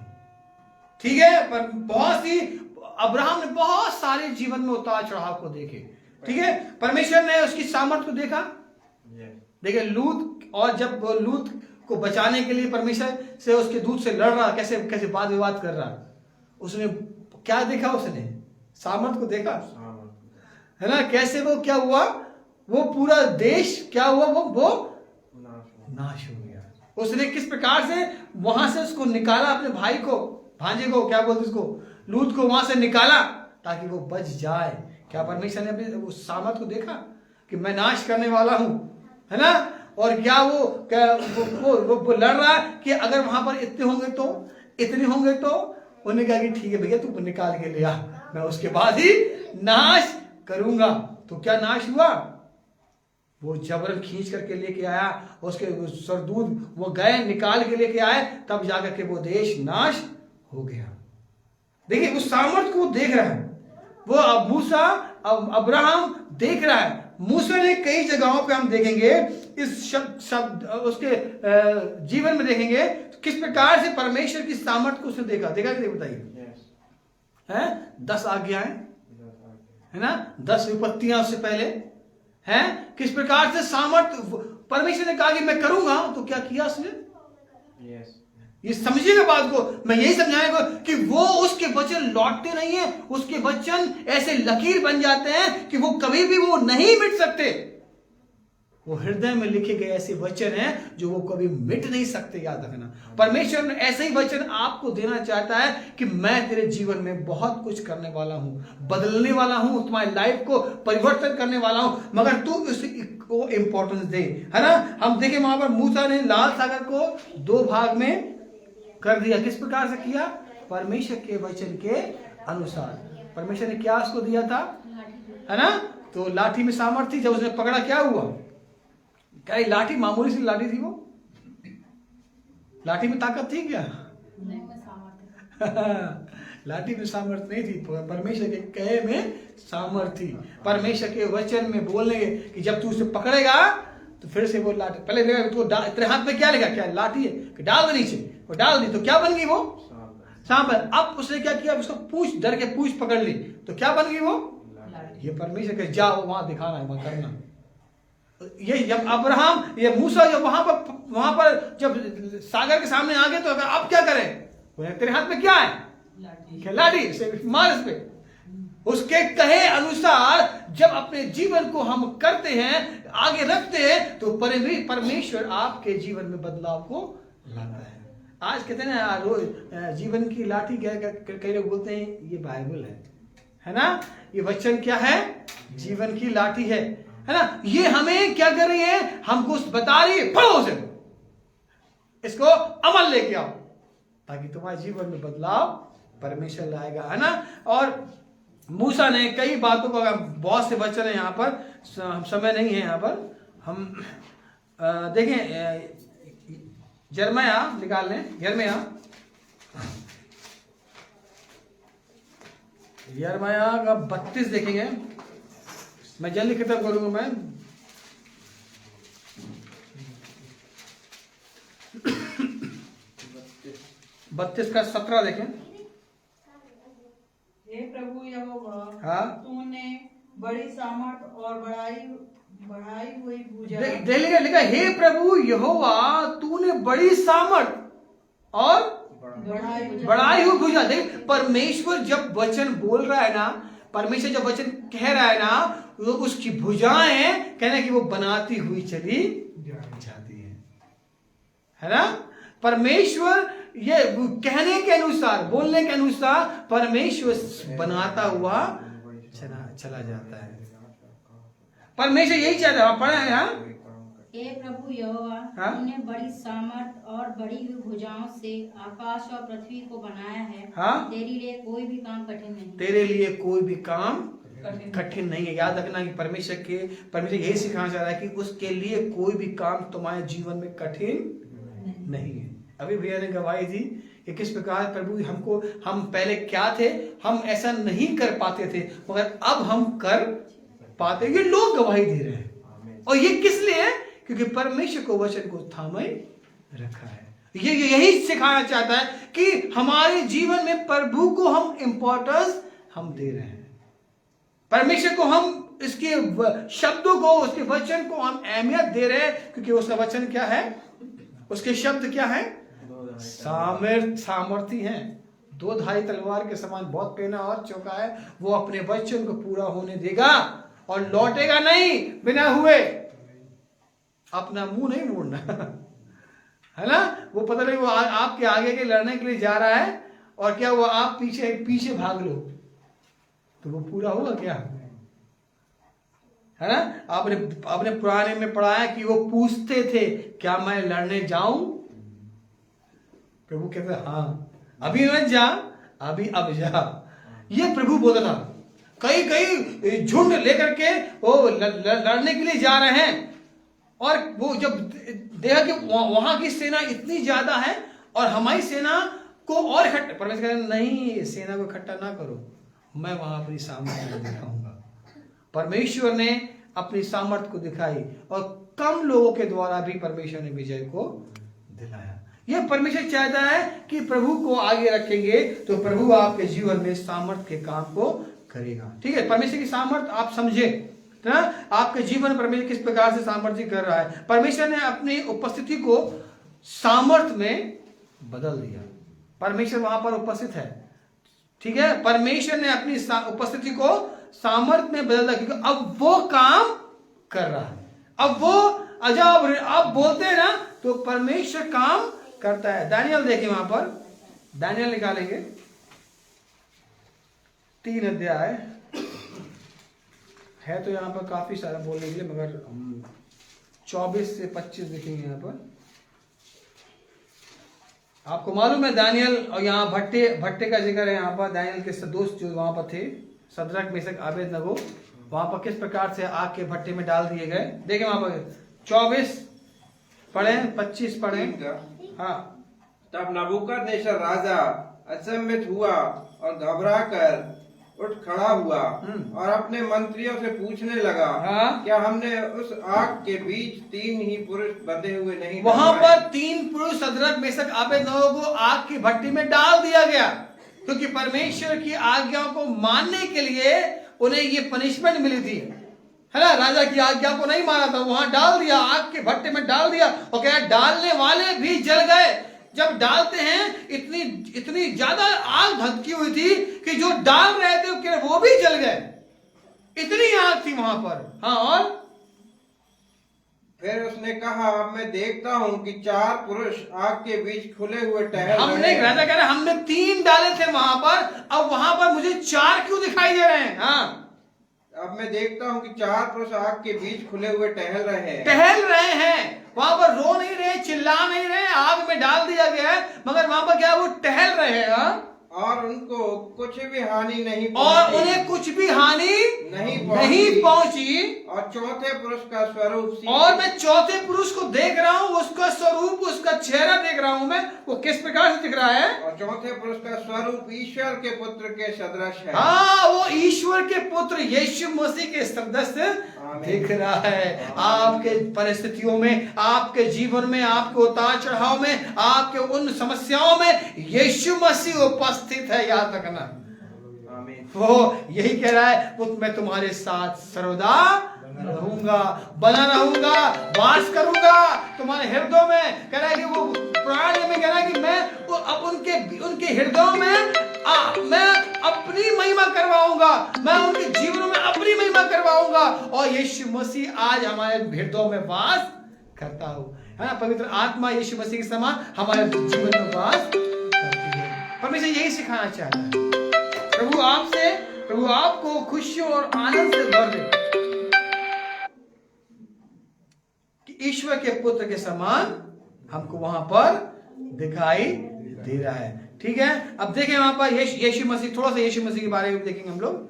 ठीक है। पर बहुत सी अब्राहम ने बहुत सारे जीवन में उतार चढ़ाव को देखे, ठीक है। परमेश्वर ने उसकी सामर्थ को देखा। देखिए लूत, और जब लूत को बचाने के लिए परमेश्वर से उसके दूत से लड़ रहा, कैसे कैसे वाद विवाद कर रहा, उसने क्या देखा, उसने सामर्थ को देखा, है ना। कैसे वो क्या हुआ, वो पूरा देश क्या हुआ, वो नाश हो गया। उसने किस प्रकार से वहां से उसको निकाला, अपने भाई को, भांजे को, क्या बोलते उसको, लूत को वहां से निकाला ताकि वो बच जाए। क्या परमेश्वर ने अपने उस सामर्थ को देखा कि मैं नाश करने वाला हूं, है ना। और क्या वो लड़ रहा कि अगर वहां पर इतने होंगे तो, इतने होंगे तो, उन्होंने कहा कि ठीक है भैया तू निकाल के ले आ, मैं उसके बाद ही नाश करूंगा। तो क्या नाश हुआ, वो जबरन खींच करके लेके आया, उसके सरदूत वो गए निकाल के लेके आए, तब जाकर के वो देश नाश हो गया। देखिए उस सामर्थ को देख रहा है वो, अब मूसा, अब अब्राहम देख रहा है। मूसा ने कई जगहों पे हम देखेंगे इस शब्द उसके जीवन में देखेंगे किस प्रकार से परमेश्वर की सामर्थ को उसने देखा कि नहीं, बताइए। है 10 आज्ञाएं, है ना, 10 विपत्तियां उससे पहले हैं, किस प्रकार से सामर्थ परमेश्वर ने कहा कि मैं करूंगा, तो क्या किया उसने। ये समझिएगा बात को, मैं यही समझाएगा कि वो उसके वचन लौटते नहीं है, उसके वचन ऐसे लकीर बन जाते हैं कि वो कभी भी वो नहीं मिट सकते। वो हृदय में लिखे गए ऐसे वचन हैं जो वो कभी मिट नहीं सकते, याद रखना। परमेश्वर ने ऐसे ही वचन आपको देना चाहता है कि मैं तेरे जीवन में बहुत कुछ करने वाला हूं, बदलने वाला हूं, तुम्हारी लाइफ को परिवर्तन करने वाला हूं, मगर तू इसको इंपॉर्टेंस दे, है ना। हम देखें वहां पर मूसा ने लाल सागर को 2 भाग में कर दिया। किस प्रकार से किया, परमेश्वर के वचन के अनुसार। परमेश्वर ने क्या उसको दिया था, है ना, तो लाठी में सामर्थ्य थी, जब उसने पकड़ा क्या हुआ, क्या ये लाठी मामूली सी लाठी थी? वो लाठी में ताकत थी क्या? लाठी में सामर्थ्य नहीं थी, परमेश्वर के कहे में सामर्थ्य थी। परमेश्वर के वचन में बोलने कि जब तू उसे पकड़ेगा तो फिर से वो लाठी, पहले तो तेरे हाथ में क्या लगा, क्या लाठी है कि डाल दे नीचे, वो डाल दी तो क्या बन गई? वो सांप। अब उसने क्या किया, उसको पूछ, डर के पूछ पकड़ ली तो क्या बन गई? वो ये परमेश्वर के जाओ वहां दिखाना है, वहां करना। ये जब अब्राहम, ये मूसा जब वहां पर जब सागर के सामने आ गए तो अब क्या करें? तेरे हाथ में क्या है? लाठी से मार इस पे। उसके कहे अनुसार जब अपने जीवन को हम करते हैं, आगे रखते हैं, तो परमेश्वर आपके जीवन में बदलाव को लाता है। आज कहते हैं ना, रोज जीवन की लाठी, कई लोग बोलते हैं ये बाइबल है ना? ये वचन क्या है? जीवन की लाठी है ना? ये हमें क्या कर रही है? हमको बता रही है, पढ़ो उसे, इसको अमल लेके आओ, ताकि तुम्हारे जीवन में बदलाव परमेश्वर लाएगा, है ना? और मूसा ने कई बातों को, बहुत से वचन है यहाँ पर, समय नहीं है यहाँ पर, हम देखें यिर्मयाह निकाल लें, यिर्मयाह का 32 देखेंगे। मैं जल्दी खत्म करूंगा। मैं 32 का 17 देखें। हे प्रभु यहोवा, हाँ, तूने बड़ी सामर्थ और बढ़ाई हुई भुजा। लिखा हे प्रभु यहोवा, तूने बड़ी सामर्थ और बढ़ाई हुई भुजा। देख, परमेश्वर जब वचन बोल रहा है ना, परमेश्वर जब वचन कह रहा है ना, तो उसकी भुजाएं कहना कि वो बनाती हुई चली जाती है ना? परमेश्वर ये कहने के अनुसार, बोलने के अनुसार परमेश्वर बनाता हुआ चला जाता है। परमेश्वर यही चाहता है। पढ़ा है यहाँ, हे प्रभु यहोवा, तूने बड़ी सामर्थ और बड़ी हुई भुजाओं से आकाश और पृथ्वी को बनाया है। हाँ? तेरे लिए कोई भी काम कठिन नहीं। तेरे लिए कोई भी काम कठिन नहीं है। याद रखना कि परमेश्वर यही सिखाना चाह रहा है कि उसके लिए कोई भी काम तुम्हारे जीवन में कठिन नहीं है। अभी भैया ने गवाही दी कि किस प्रकार प्रभु हम पहले क्या थे, हम ऐसा नहीं कर पाते थे, मगर अब हम कर पाते। ये लोग गवाही दे रहे हैं। और ये किस लिए? क्योंकि परमेश्वर को वचन को थामे रखा है। ये यही सिखाना चाहता है कि हमारे जीवन में प्रभु को हम इंपॉर्टेंस हम दे रहे हैं। परमेश्वर को हम इसके शब्दों को, उसके वचन को हम अहमियत दे रहे हैं, क्योंकि उसका वचन क्या है? उसके शब्द क्या है? सामर्थी हैं, दो धारी तलवार के समान, बहुत पेना और चौका है। वो अपने वचन को पूरा होने देगा और लौटेगा नहीं बिना हुए। अपना मुंह नहीं मोड़ना, है ना? वो पता नहीं वो आपके आगे के लड़ने के लिए जा रहा है, और क्या वो आप पीछे भाग लो तो वो पूरा होगा क्या? है ना? आपने पुराने में पढ़ा है कि वो पूछते थे, क्या मैं लड़ने जाऊं? प्रभु कहते हाँ, अभी मत जा, अब जा। ये प्रभु बोलता था। कई झुंड लेकर के वो लड़ने के लिए जा रहे हैं, और वो जब देखा कि वहां की सेना इतनी ज्यादा है और हमारी सेना को और इकट्ठा, परमेश्वर कहते नहीं, सेना को इकट्ठा ना करो, मैं वहां अपनी सामर्थ्य दिखाऊंगा। परमेश्वर ने अपनी सामर्थ्य को दिखाई और कम लोगों के द्वारा भी परमेश्वर ने विजय को दिलाया। यह परमेश्वर चाहता है कि प्रभु को आगे रखेंगे तो प्रभु आपके जीवन में सामर्थ्य के काम को करेगा। ठीक है, परमेश्वर की सामर्थ्य आप समझे ना, आपके जीवन में परमेश्वर किस प्रकार से सामर्थ्य कर रहा है। परमेश्वर ने अपनी उपस्थिति को सामर्थ्य में बदल दिया। परमेश्वर वहां पर उपस्थित है। ठीक है, परमेश्वर ने अपनी उपस्थिति को सामर्थ्य में बदल दिया, क्योंकि अब वो काम कर रहा है। अब वो जब आप बोलते हैं ना, तो परमेश्वर काम करता है। दानियल देखिए, वहां पर दानियल निकालेंगे 3 अध्याय है, तो यहाँ पर काफी सारा बोलने के लिए, मगर 24 से 25 देखेंगे। यहाँ पर आपको मालूम है दानियल, और यहाँ भट्टे का जिक्र है। यहाँ पर दानियल के दोस्त जो वहां पर थे, सदरक मेशक अबेदनगो, वहां पर किस प्रकार से आग के भट्टे में डाल दिए गए। देखिए वहां पर 24 पढ़े, 25 पढ़े। हाँ। तब नबूकदनेस्सर राजा अचंभित हुआ और घबराकर उठ खड़ा हुआ और अपने मंत्रियों से पूछने लगा, हाँ? क्या हमने उस आग के बीच 3 ही पुरुष बंधे हुए नहीं? वहां पर 3 पुरुष सदरक मेशक अबेदनगो को आग की भट्टी में डाल दिया गया, क्योंकि परमेश्वर की आज्ञाओं को मानने के लिए उन्हें ये पनिशमेंट मिली थी, है ना। राजा की आज्ञा को नहीं माना था, वहां डाल दिया, आग के भट्टे में डाल दिया। और क्या डालने वाले भी जल गए। जब डालते हैं इतनी ज्यादा आग भड़की हुई थी कि जो डाल रहे थे वो भी जल गए, इतनी आग थी वहां पर। हाँ, और फिर उसने कहा, अब मैं देखता हूँ कि 4 पुरुष आग के बीच खुले हुए टहल हमने, रहे हैं। राजा कह रहे हमने 3 डाले थे वहां पर, अब वहां पर मुझे 4 क्यों दिखाई दे रहे हैं? हाँ, अब मैं देखता हूँ कि 4 पुरुष आग के बीच खुले हुए टहल रहे हैं। टहल रहे हैं, वहां पर रो नहीं रहे, चिल्ला नहीं रहे, आग में डाल दिया गया है, मगर वहां पर क्या वो टहल रहे हैं। हाँ? और उनको कुछ भी हानि नहीं और पहुंची। उन्हें कुछ भी हानि नहीं पहुंची। और चौथे पुरुष का स्वरूप और मैं चौथे पुरुष को देख रहा हूं, उसका स्वरूप, उसका चेहरा देख रहा हूं मैं, वो किस प्रकार से दिख रहा है? और चौथे पुरुष का स्वरूप ईश्वर के पुत्र के सदृश है। हाँ, वो ईश्वर के पुत्र यीशु मसीह के सदृश दिख रहा है। आपके परिस्थितियों में, आपके जीवन में, आपके उतार चढ़ाव में, आपके उन समस्याओं में यीशु मसीह उपस्थित है, याद रखना। वो यही कह रहा है, वो मैं तुम्हारे साथ सर्वदा रहूंगा, बना रहूंगा, वास करूंगा तुम्हारे हृदय में। कह रहा है कि वो पुराने में कह रहा है कि मैं अब उनके हृदयों में मैं अपनी महिमा करवाऊंगा, मैं उनके जीवन में अपनी महिमा करवाऊंगा। और यीशु मसीह आज हमारे हृदयों में वास करता हो, है ना। पवित्र आत्मा यीशु मसीह के समान हमारे जीवन में वास करती है। परमेश्वर यही सिखाना चाहता है। प्रभु आपको खुशियों और आनंद से भर दे कि ईश्वर के पुत्र के समान हमको वहां पर दिखाई दे रहा है। ठीक है, अब देखें वहां पर यीशु मसीह, थोड़ा सा यीशु मसीह के बारे में देखेंगे हम लोग।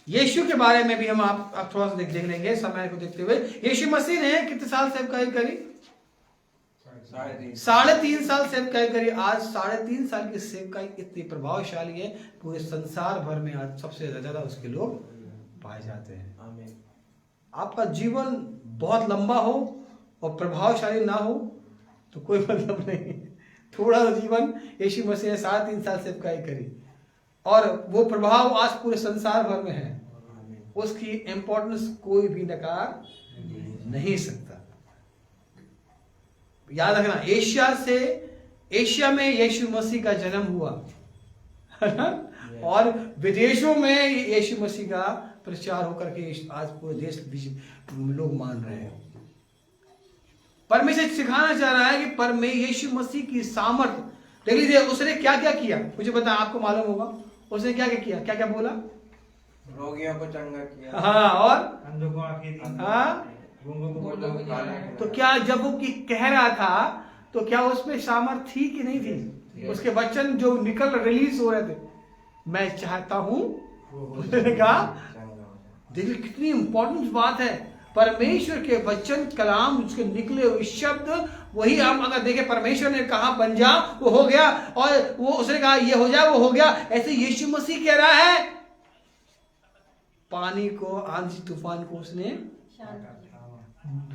यीशु के बारे में भी हम आप थोड़ा सा देख लेंगे समय को देखते हुए। यीशु मसीह ने कितने साल सेवकाई करी? 3.5 साल सेवकाई करी। आज 3.5 साल की सेवकाई इतनी प्रभावशाली है, पूरे संसार भर में आज सबसे ज्यादा उसके लोग पाए जाते हैं। आपका जीवन बहुत लंबा हो और प्रभावशाली ना हो तो कोई मतलब नहीं। थोड़ा जीवन यीशु मसीह ने 3.5 साल सेवकाई करी और वो प्रभाव आज पूरे संसार भर में है। उसकी इंपॉर्टेंस कोई भी नकार नहीं सकता। याद रखना, एशिया में यीशु मसीह का जन्म हुआ, है ना। और विदेशों में यीशु मसीह का प्रचार होकर के आज पूरे देश लोग मान रहे हैं। परमेश्वर सिखाना चाह रहा है कि यीशु मसीह की सामर्थ देख लीजिए। उसने क्या क्या किया मुझे पता है, आपको मालूम होगा। उसने क्या क्या किया, क्या क्या बोला? रोगियों को चंगा किया। हाँ, और अंधों को आंखें दी। हाँ, तो क्या जब वो कह रहा था तो क्या उसमें सामर्थ थी कि नहीं थी? उसके वचन जो रिलीज हो रहे थे, मैं चाहता हूं, उसने कहा। देखिए कितनी इंपॉर्टेंट बात है। परमेश्वर के वचन, कलाम, उसके निकले हुए शब्द, वही हम अगर देखें, परमेश्वर ने कहा बन जा, वो हो गया, और वो उसने कहा ये हो जाए, वो हो गया। ऐसे यीशु मसीह कह रहा है, पानी को, आंधी तूफान को उसने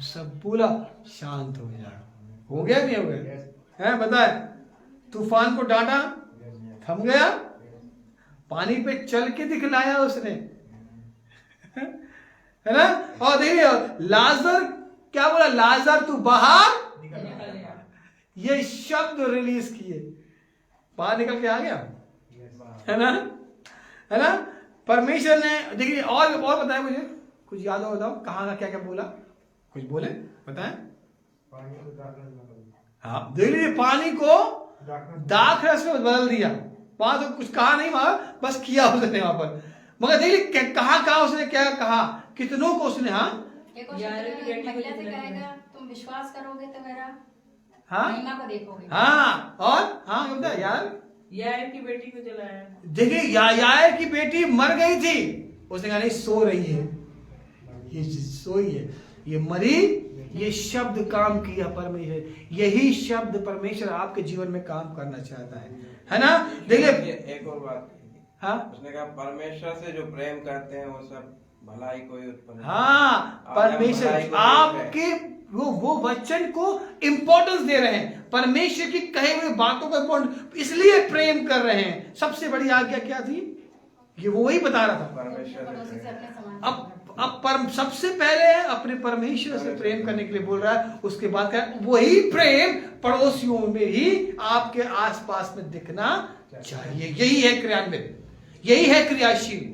सब बोला शांत हो जा, हो गया नहीं हो गया? है बताए, तूफान को डांटा, थम गया, पानी पे चल के दिखलाया उसने, है ना। और देखिए लाजर क्या बोला, लाजर तू बाहर, ये शब्द रिलीज किए, बाहर निकल के आ गया, है ना, है ना। परमेश्वर ने देखिए और बताया मुझे, कुछ याद हो बताओ, कहाँ का क्या क्या बोला, कुछ बोले बताएं। हाँ देख लीजिए, पानी को दाख रस में बदल दिया। वहां तो कुछ कहा नहीं, वहां बस किया उसने वहां पर। मगर देखिए कहा उसने क्या कहा, कितनों को उसने, हाँ महिला से कहेगा तुम विश्वास करोगे तो मेरा महिमा को देखोगे। हाँ, और हाँ बता यार, यायर की बेटी को जलाया। देखिए यायर की बेटी मर गई थी, उसने कहा नहीं, सो रही है, ये सोई है। ये मरी, ये शब्द काम किया परमेश्वर। यही शब्द परमेश्वर आपके जीवन में काम करना चाहता है ना। देखिए एक और बात, हाँ, उसने कहा परमेश्वर से जो प्रेम करते हैं वो सब भलाई को ही उत्पन्न। हाँ, परमेश्वर आपके वो वचन को इंपॉर्टेंस दे रहे हैं, परमेश्वर की कहे हुए बातों को इंपॉर्टेंस, इसलिए प्रेम कर रहे हैं। सबसे बड़ी आज्ञा क्या थी? ये वो ही बता रहा था। अब सबसे पहले अपने परमेश्वर से प्रेम करने के लिए बोल रहा है, उसके बाद क्या? वही प्रेम पड़ोसियों में ही आपके आसपास में दिखना चाहिए। यही है क्रियान्वित, यही है क्रियाशील।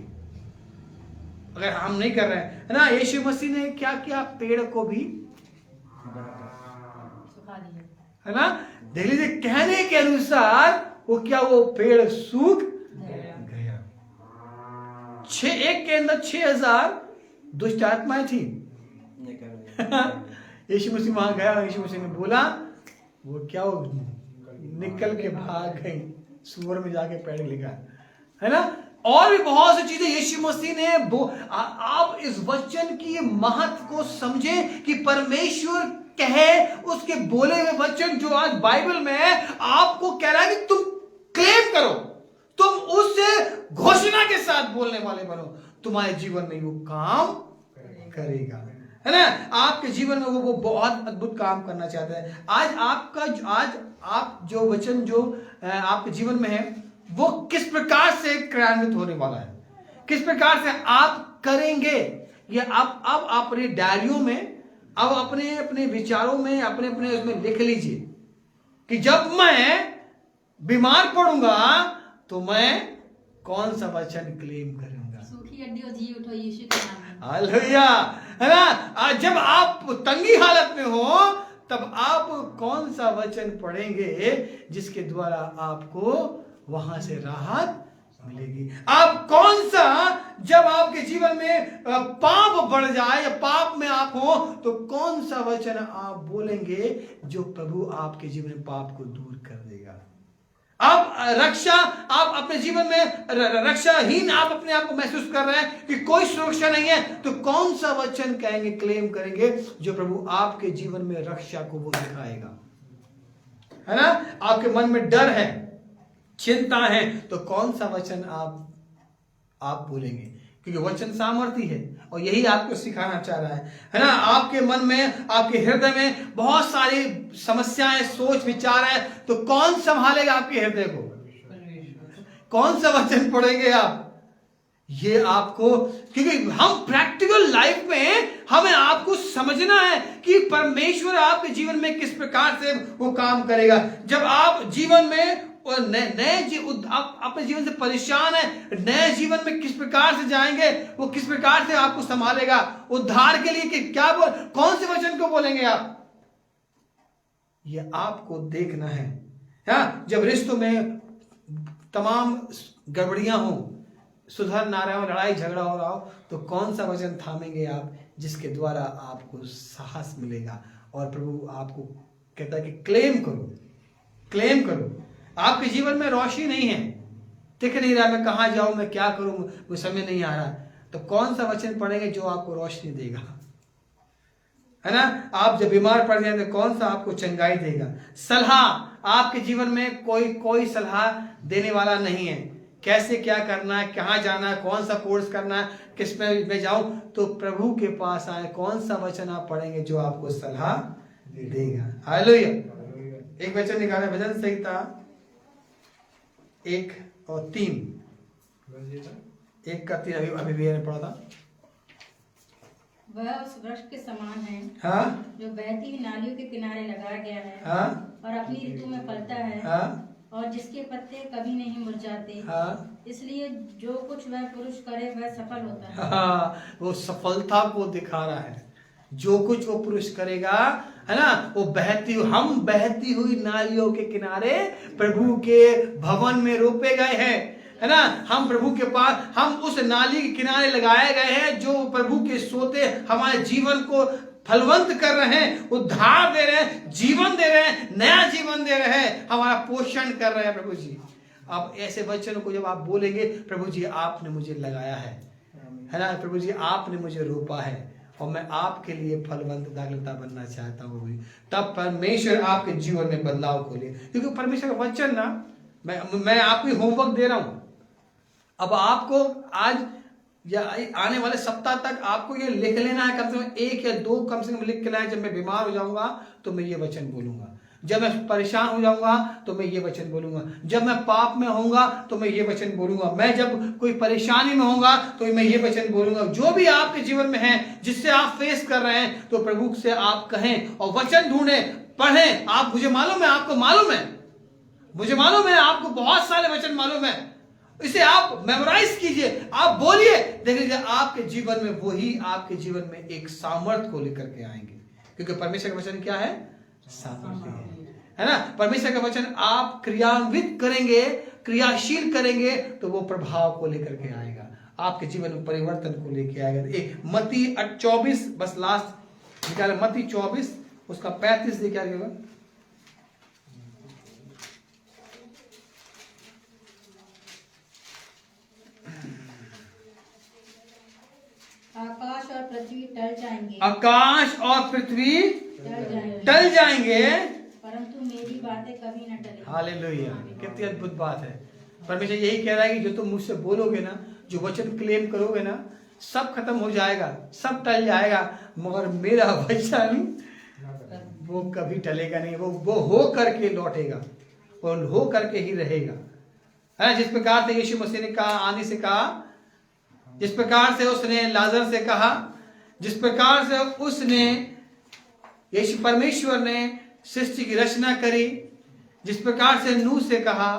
अगर हम नहीं कर रहे हैं, है ना। यीशु मसीह ने क्या किया? पेड़ को भी है ना, देख लीजिए, कहने के अनुसार वो क्या, वो पेड़ सूख गया। एक के अंदर 6000 दुष्ट आत्माएं थी। यीशु मसीह वहां गया, यीशु मसीह ने बोला, वो क्या, वो निकल के भाग गई, सूअर में जाके पैर लिखा, है ना। और भी बहुत सी चीजें यीशु मसीह ने आप इस वचन की महत्व को समझे कि परमेश्वर कहे, उसके बोले हुए वचन जो आज बाइबल में है, आपको कह रहा है कि तुम क्लेम करो, तुम उससे घोषणा के साथ बोलने वाले बनो, तुम्हारे जीवन में वो काम करेगा, है ना। आपके जीवन में वो बहुत अद्भुत काम करना चाहता है। आज आप जो वचन जो आपके जीवन में है, वो किस प्रकार से क्रियान्वित होने वाला है, किस प्रकार से आप करेंगे, ये आप अब अपने डायरियों में, अब अपने अपने विचारों में, अपने अपने उसमें लिख लीजिए कि जब मैं बीमार पड़ूंगा तो मैं कौन सा वचन क्लेम करूंगा। सूखी हड्डियों जी उठो यीशु के नाम में। हालेलुया, है ना। जब आप तंगी हालत में हो तब आप कौन सा वचन पढ़ेंगे जिसके द्वारा आपको वहां से राहत मिलेगी। आप कौन सा, जब आपके जीवन में पाप बढ़ जाए या पाप में आप हो, तो कौन सा वचन आप बोलेंगे जो प्रभु आपके जीवन में पाप को दूर कर देगा। आप अपने जीवन में रक्षाहीन आप अपने आप को महसूस कर रहे हैं कि कोई सुरक्षा नहीं है, तो कौन सा वचन कहेंगे, क्लेम करेंगे जो प्रभु आपके जीवन में रक्षा को वो दिखाएगा, है ना। आपके मन में डर है, चिंता है, तो कौन सा वचन आप बोलेंगे, क्योंकि वचन सामर्थी है और यही आपको सिखाना चाह रहा है ना। आपके मन में, आपके हृदय में बहुत सारी समस्याएं, सोच विचार है, तो कौन संभालेगा आपके हृदय को? कौन सा वचन पढ़ेंगे आप? ये आपको, क्योंकि हम प्रैक्टिकल लाइफ में हमें आपको समझना है कि परमेश्वर आपके जीवन में किस प्रकार से वो काम करेगा। जब आप जीवन में और आप अपने जीवन से परेशान है, नए जीवन में किस प्रकार से जाएंगे, वो किस प्रकार से आपको संभालेगा उद्धार के लिए, कि क्या कौन से वचन को बोलेंगे आप, ये आपको देखना है। जब रिश्तों में तमाम गड़बड़ियां हो, सुधर ना रहे हो, लड़ाई झगड़ा हो रहा हो, तो कौन सा वचन थामेंगे आप जिसके द्वारा आपको साहस मिलेगा। और प्रभु आपको कहता है कि क्लेम करो, क्लेम करो। आपके जीवन में रोशनी नहीं है, दिख नहीं रहा, मैं कहां जाऊं, मैं क्या करूं, मुझे समझ नहीं आ रहा, तो कौन सा वचन पढ़ेंगे जो आपको रोशनी देगा, है ना। आप जब बीमार पड़ जाए तो कौन सा आपको चंगाई देगा। सलाह, आपके जीवन में कोई सलाह देने वाला नहीं है, कैसे क्या करना है, कहाँ जाना है, कौन सा कोर्स करना है, किस में जाऊं, तो प्रभु के पास आए, कौन सा वचन आप पढ़ेंगे जो आपको सलाह देगा। हालेलुया। एक वचन निकाले, भजन संहिता 1 और 3, 1 का 3 अभी भी पढ़ा था। वह उस वृक्ष के समान है, हाँ, जो बहती हुई नालियों के किनारे लगाया गया है, हाँ, और अपनी ऋतु में फलता है, हाँ, और जिसके पत्ते कभी नहीं मुरझाते। हाँ, इसलिए जो कुछ वह पुरुष करे वह सफल होता है। हाँ, वो सफलता को दिखा रहा है। जो कुछ वो पुरुष करेगा, है ना, वो हम बहती हुई नालियों के किनारे प्रभु के भवन में रोपे गए हैं, है ना। हम प्रभु के पास, हम उस नाली के किनारे लगाए गए हैं जो प्रभु के सोते हमारे जीवन को फलवंत कर रहे हैं, उद्धार दे रहे हैं, जीवन दे रहे हैं, नया जीवन दे रहे हैं, हमारा पोषण कर रहे हैं प्रभु जी। अब ऐसे वचनों को जब आप बोलेंगे, प्रभु जी आपने मुझे लगाया है ना, प्रभु जी आपने मुझे रोपा है, और मैं आपके लिए फलवंत दाखलता बनना चाहता हूँ। तब परमेश्वर आपके जीवन में बदलाव खोले, क्योंकि परमेश्वर का वचन ना, मैं आपको होमवर्क दे रहा हूं। अब आपको आज या आने वाले सप्ताह तक आपको ये लिख लेना है, कम से कम 1 या 2 कम से कम लिख लेना है। जब मैं बीमार हो जाऊंगा तो मैं ये वचन बोलूंगा, जब मैं परेशान हो जाऊंगा तो मैं ये वचन बोलूंगा, जब मैं पाप में होऊंगा तो मैं ये वचन बोलूंगा, मैं जब कोई परेशानी में होऊंगा तो मैं ये वचन बोलूंगा। जो भी आपके जीवन में है, जिससे आप फेस कर रहे हैं, तो प्रभु से आप कहें और वचन ढूंढें, पढ़ें। आप, मुझे मालूम है, आपको मालूम है, मुझे मालूम है, आपको बहुत सारे वचन मालूम है। इसे आप मेमोराइज कीजिए, आप बोलिए, देखिए आपके जीवन में वही आपके जीवन में एक सामर्थ्य को लेकर के आएंगे, क्योंकि परमेश्वर का वचन क्या है? सामर्थ्य है ना। परमेश्वर का वचन आप क्रियान्वित करेंगे, क्रियाशील करेंगे, तो वो प्रभाव को लेकर के आएगा, आपके जीवन में परिवर्तन को लेकर आएगा। एक मत्ती 24, बस लास्ट निकाले, मत्ती 24 उसका 35 देखिए आगे। आकाश और पृथ्वी टल जाएंगे, आकाश और पृथ्वी टल जाएंगे, परंतु मेरी बातें कभी न टलेंगी। हालेलुया, कितनी अद्भुत बात है। परमेश्वर यही कह रहा है कि जो तुम मुझसे बोलोगे ना, जो वचन क्लेम करोगे ना, सब खत्म हो जाएगा, सब टल जाएगा, मगर मेरा वचन वो कभी टलेगा नहीं, वो हो करके लौटेगा, वो हो करके ही रहेगा। है जिस प्रकार से यीशु मसीह ने कहा, आने से कहा, जिस प्रकार से उसने लाजर से कहा, जिस प्रकार से उसने, यीशु परमेश्वर ने सृष्टि की रचना करी, जिस प्रकार से नूह से कहा,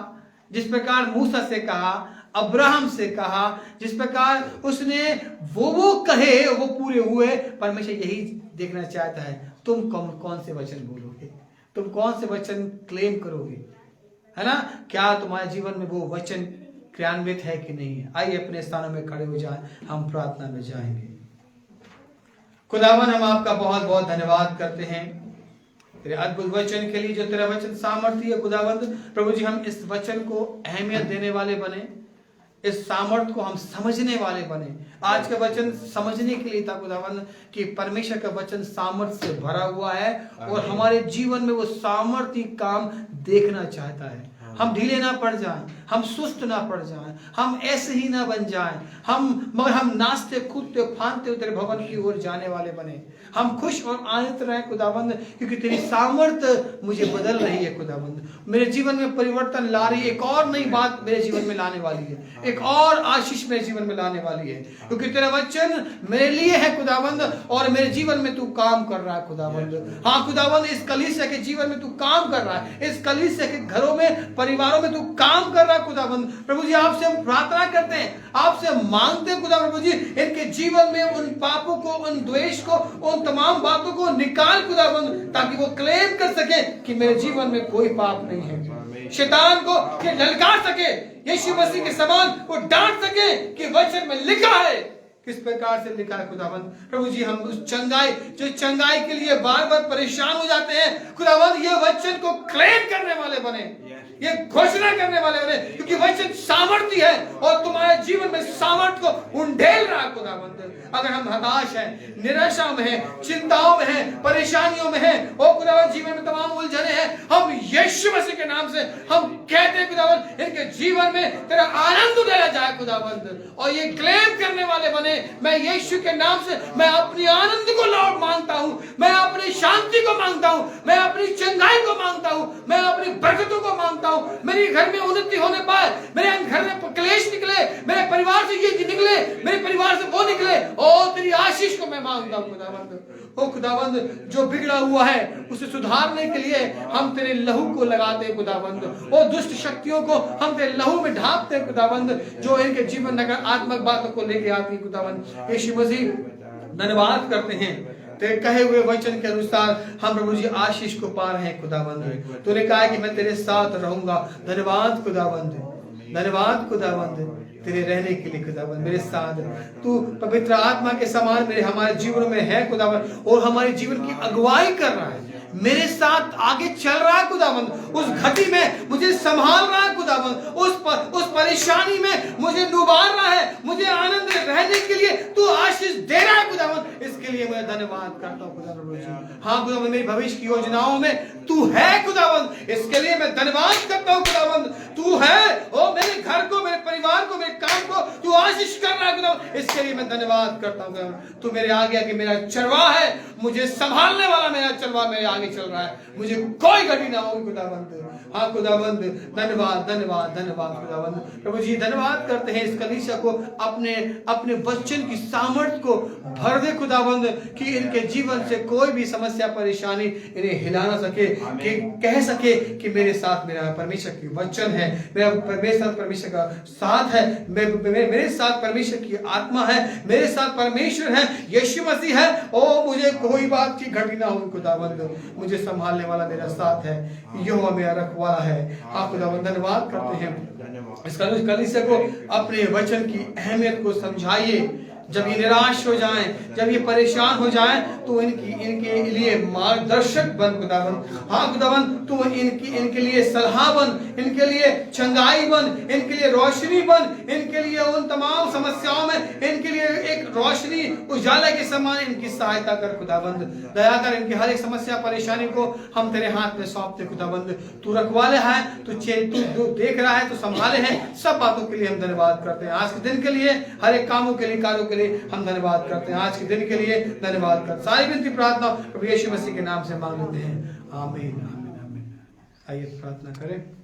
जिस प्रकार मूसा से कहा, अब्राहम से कहा, जिस प्रकार उसने वो कहे वो पूरे हुए। परमेश्वर यही देखना चाहता है, तुम कौन से वचन बोलोगे, तुम कौन से वचन क्लेम करोगे, है ना। क्या तुम्हारे जीवन में वो वचन क्रियान्वित है कि नहीं है। आइए अपने स्थानों में खड़े हो जाएं, हम प्रार्थना में जाएंगे। खुदावन, हम आपका बहुत बहुत धन्यवाद करते हैं तेरे अद्भुत वचन के लिए, जो तेरा वचन सामर्थ्य है। खुदावंद प्रभु जी, हम इस वचन को अहमियत देने वाले बने, इस सामर्थ्य को हम समझने वाले बने। आज का वचन समझने के लिए था खुदावंद कि परमेश्वर का वचन सामर्थ्य से भरा हुआ है और हमारे जीवन में वो सामर्थ्य काम देखना चाहता है। हम ढीले ना पड़ जाएं, हम सुस्त ना पड़ जाएं, हम ऐसे ही ना बन जाएं, मगर हम नाचते कूदते फांदते तेरे भवन की ओर जाने वाले बने। हम खुश और आनंदित रहें खुदाबंद, क्योंकि तेरी सामर्थ मुझे बदल रही है खुदाबंद, मेरे जीवन में परिवर्तन ला रही है। एक और नई बात मेरे जीवन में लाने वाली है, एक और आशीष मेरे जीवन में लाने वाली है, क्योंकि तेरा वचन मेरे लिए है खुदाबंद और मेरे जीवन में तू काम कर रहा है खुदाबंद। हाँ खुदाबंद, इस कलीसिया के जीवन में तू काम कर रहा है, इस कलीसिया के घरों में, परिवारों में तू काम कर रहा है खुदाबंद। प्रभु जी, आपसे हम प्रार्थना करते हैं, आपसे मांगते हैं खुदा प्रभु जी, इनके जीवन में उन पापों को, उन द्वेष को, उन तमाम बातों को निकाल खुदाबंद, ताकि वो क्लेम कर सके कि मेरे जीवन में कोई पाप नहीं है। शैतान को ये ललकार सके, यीशु मसीह के समान वो डांट सके कि वचन में लिखा है, किस प्रकार से लिखा है खुदाबंद। प्रभु जी, हम उस चंगाई, जो चंगाई के लिए बार बार परेशान हो जाते हैं खुदाबंद, ये वचन को क्लेम करने वाले बने, ये घोषणा करने वाले बने, क्योंकि वचन सामर्थ्य है और तुम्हारे जीवन में सामर्थ्य को उंडेल रहा है खुदाबंद। अगर हम हताश हैं, निराशा में हैं, चिंताओं में हैं, परेशानियों में हैं, और खुदाबंद जीवन में तमाम उलझने हैं, हम यीशु मसीह के नाम से हम कहते हैं खुदाबंद, इनके जीवन में तेरा आनंद उड़ाया जाए खुदाबंद, और ये क्लेम करने वाले बने, मैं यीशु के नाम से मैं अपनी आनंद को लौट मांगता हूं, मैं अपनी शांति को मांगता हूं, मैं अपनी चंगाई को मांगता हूं, मैं अपनी बरकतों को मांगता हूं। मेरे घर में उन्नति होने पाए, मेरे घर में क्लेश निकले, मेरे परिवार से ये निकले, मेरे परिवार से वो निकले, और तेरी आशीष को मैं मांगता हूं खुदाबंद। ओ खुदाबंद, जो बिगड़ा हुआ है उसे सुधारने के लिए हम तेरे लहू को लगाते हैं खुदाबंद, और दुष्ट शक्तियों को हम तेरे लहू में ढांपते हैं खुदाबंद, जो इनके जीवन नकारात्मक बातों को लेके आती है खुदाबंद। यीशु मसीह, धन्यवाद करते हैं, तेरे कहे हुए वचन के अनुसार हम प्रभु जी आशीष को पा रहे हैं खुदाबंद। तूने कहा कि मैं तेरे साथ रहूंगा। धन्यवाद खुदाबंद, धन्यवाद खुदाबंद तेरे रहने के लिए खुदाबंद, मेरे साथ तू पवित्र आत्मा के समान मेरे हमारे जीवन में है खुदाबंद, और हमारे जीवन की अगुवाई कर रहा है। मेरे साथ आगे चल रहा है खुदाबंद, उस घटी में मुझे संभाल रहा है खुदाबंद, उस परेशानी में मुझे डुबार रहा है, मुझे आनंद रहने के लिए तू आशीष दे रहा है खुदाबंद। इसके लिए मैं धन्यवाद करता हूँ खुदाबंद। हाँ खुदाबंद, मेरी भविष्य की योजनाओं में तू है खुदाबंद, इसके लिए मैं धन्यवाद करता हूँ खुदाबंद। तू है, ओ मेरे घर को, मेरे परिवार को, मेरे काम को तू आशीष कर रहा है खुदाबंद, इसके लिए मैं धन्यवाद करता हूँ खुदाबंद। तू मेरे आगे आगे मेरा चरवाहा है, मुझे संभालने वाला मेरा चरवाहा मेरे आगे चल रहा है, मुझे कोई घटी ना हो खुदाबंद। हाँ खुदाबंद, धन्यवाद धन्यवाद धन्यवाद खुदाबंद। प्रभु जी धन्यवाद करते हैं, इस कलीसिया को अपने अपने वचन की सामर्थ्य को भर दे खुदाबंद, कि इनके जीवन से कोई भी समस्या परेशानी इन्हें हिला ना सके, कि कह सके कि मेरे साथ मेरा परमेश्वर की वचन है, मेरा परमेश्वर का साथ है, मेरे साथ परमेश्वर की आत्मा है, मेरे साथ परमेश्वर है, यीशु मसीह है। ओ मुझे कोई बात की घटी ना हो खुदाबंद, मुझे संभालने वाला मेरा साथ है, यहोवा मेरा रखवाला है। आप खुदाबंद धन्यवाद करते हैं। इस कलीसिया को अपने वचन की अहमियत को समझाइए। जब ये निराश हो जाएं, जब ये परेशान हो जाएं, तो इनके लिए मार्गदर्शक बन खुदाबंद। हाँ खुदाबंद, तू इनके लिए सलाह बन, इनके लिए चंगाई बन, इनके लिए रोशनी बन, इनके लिए उन तमाम समस्याओं में इनके लिए एक रोशनी उजाला के समान इनकी सहायता कर खुदाबंद। दया कर, इनकी हर एक समस्या परेशानी को हम तेरे हाथ में सौंपते खुदाबंद। तू रखवाले है, तू देख रहा है, तू संभाले है, सब बातों के लिए हम धन्यवाद करते हैं। आज के दिन के लिए, हर एक कामों के लिए, कार्यों के लिए हम धन्यवाद करते हैं। आज के दिन के लिए धन्यवाद करते, सारी विनती प्रार्थना प्रभु यीशु मसीह के नाम से मांग लेते हैं। आमीन आमीन आमीन। आइए प्रार्थना करें।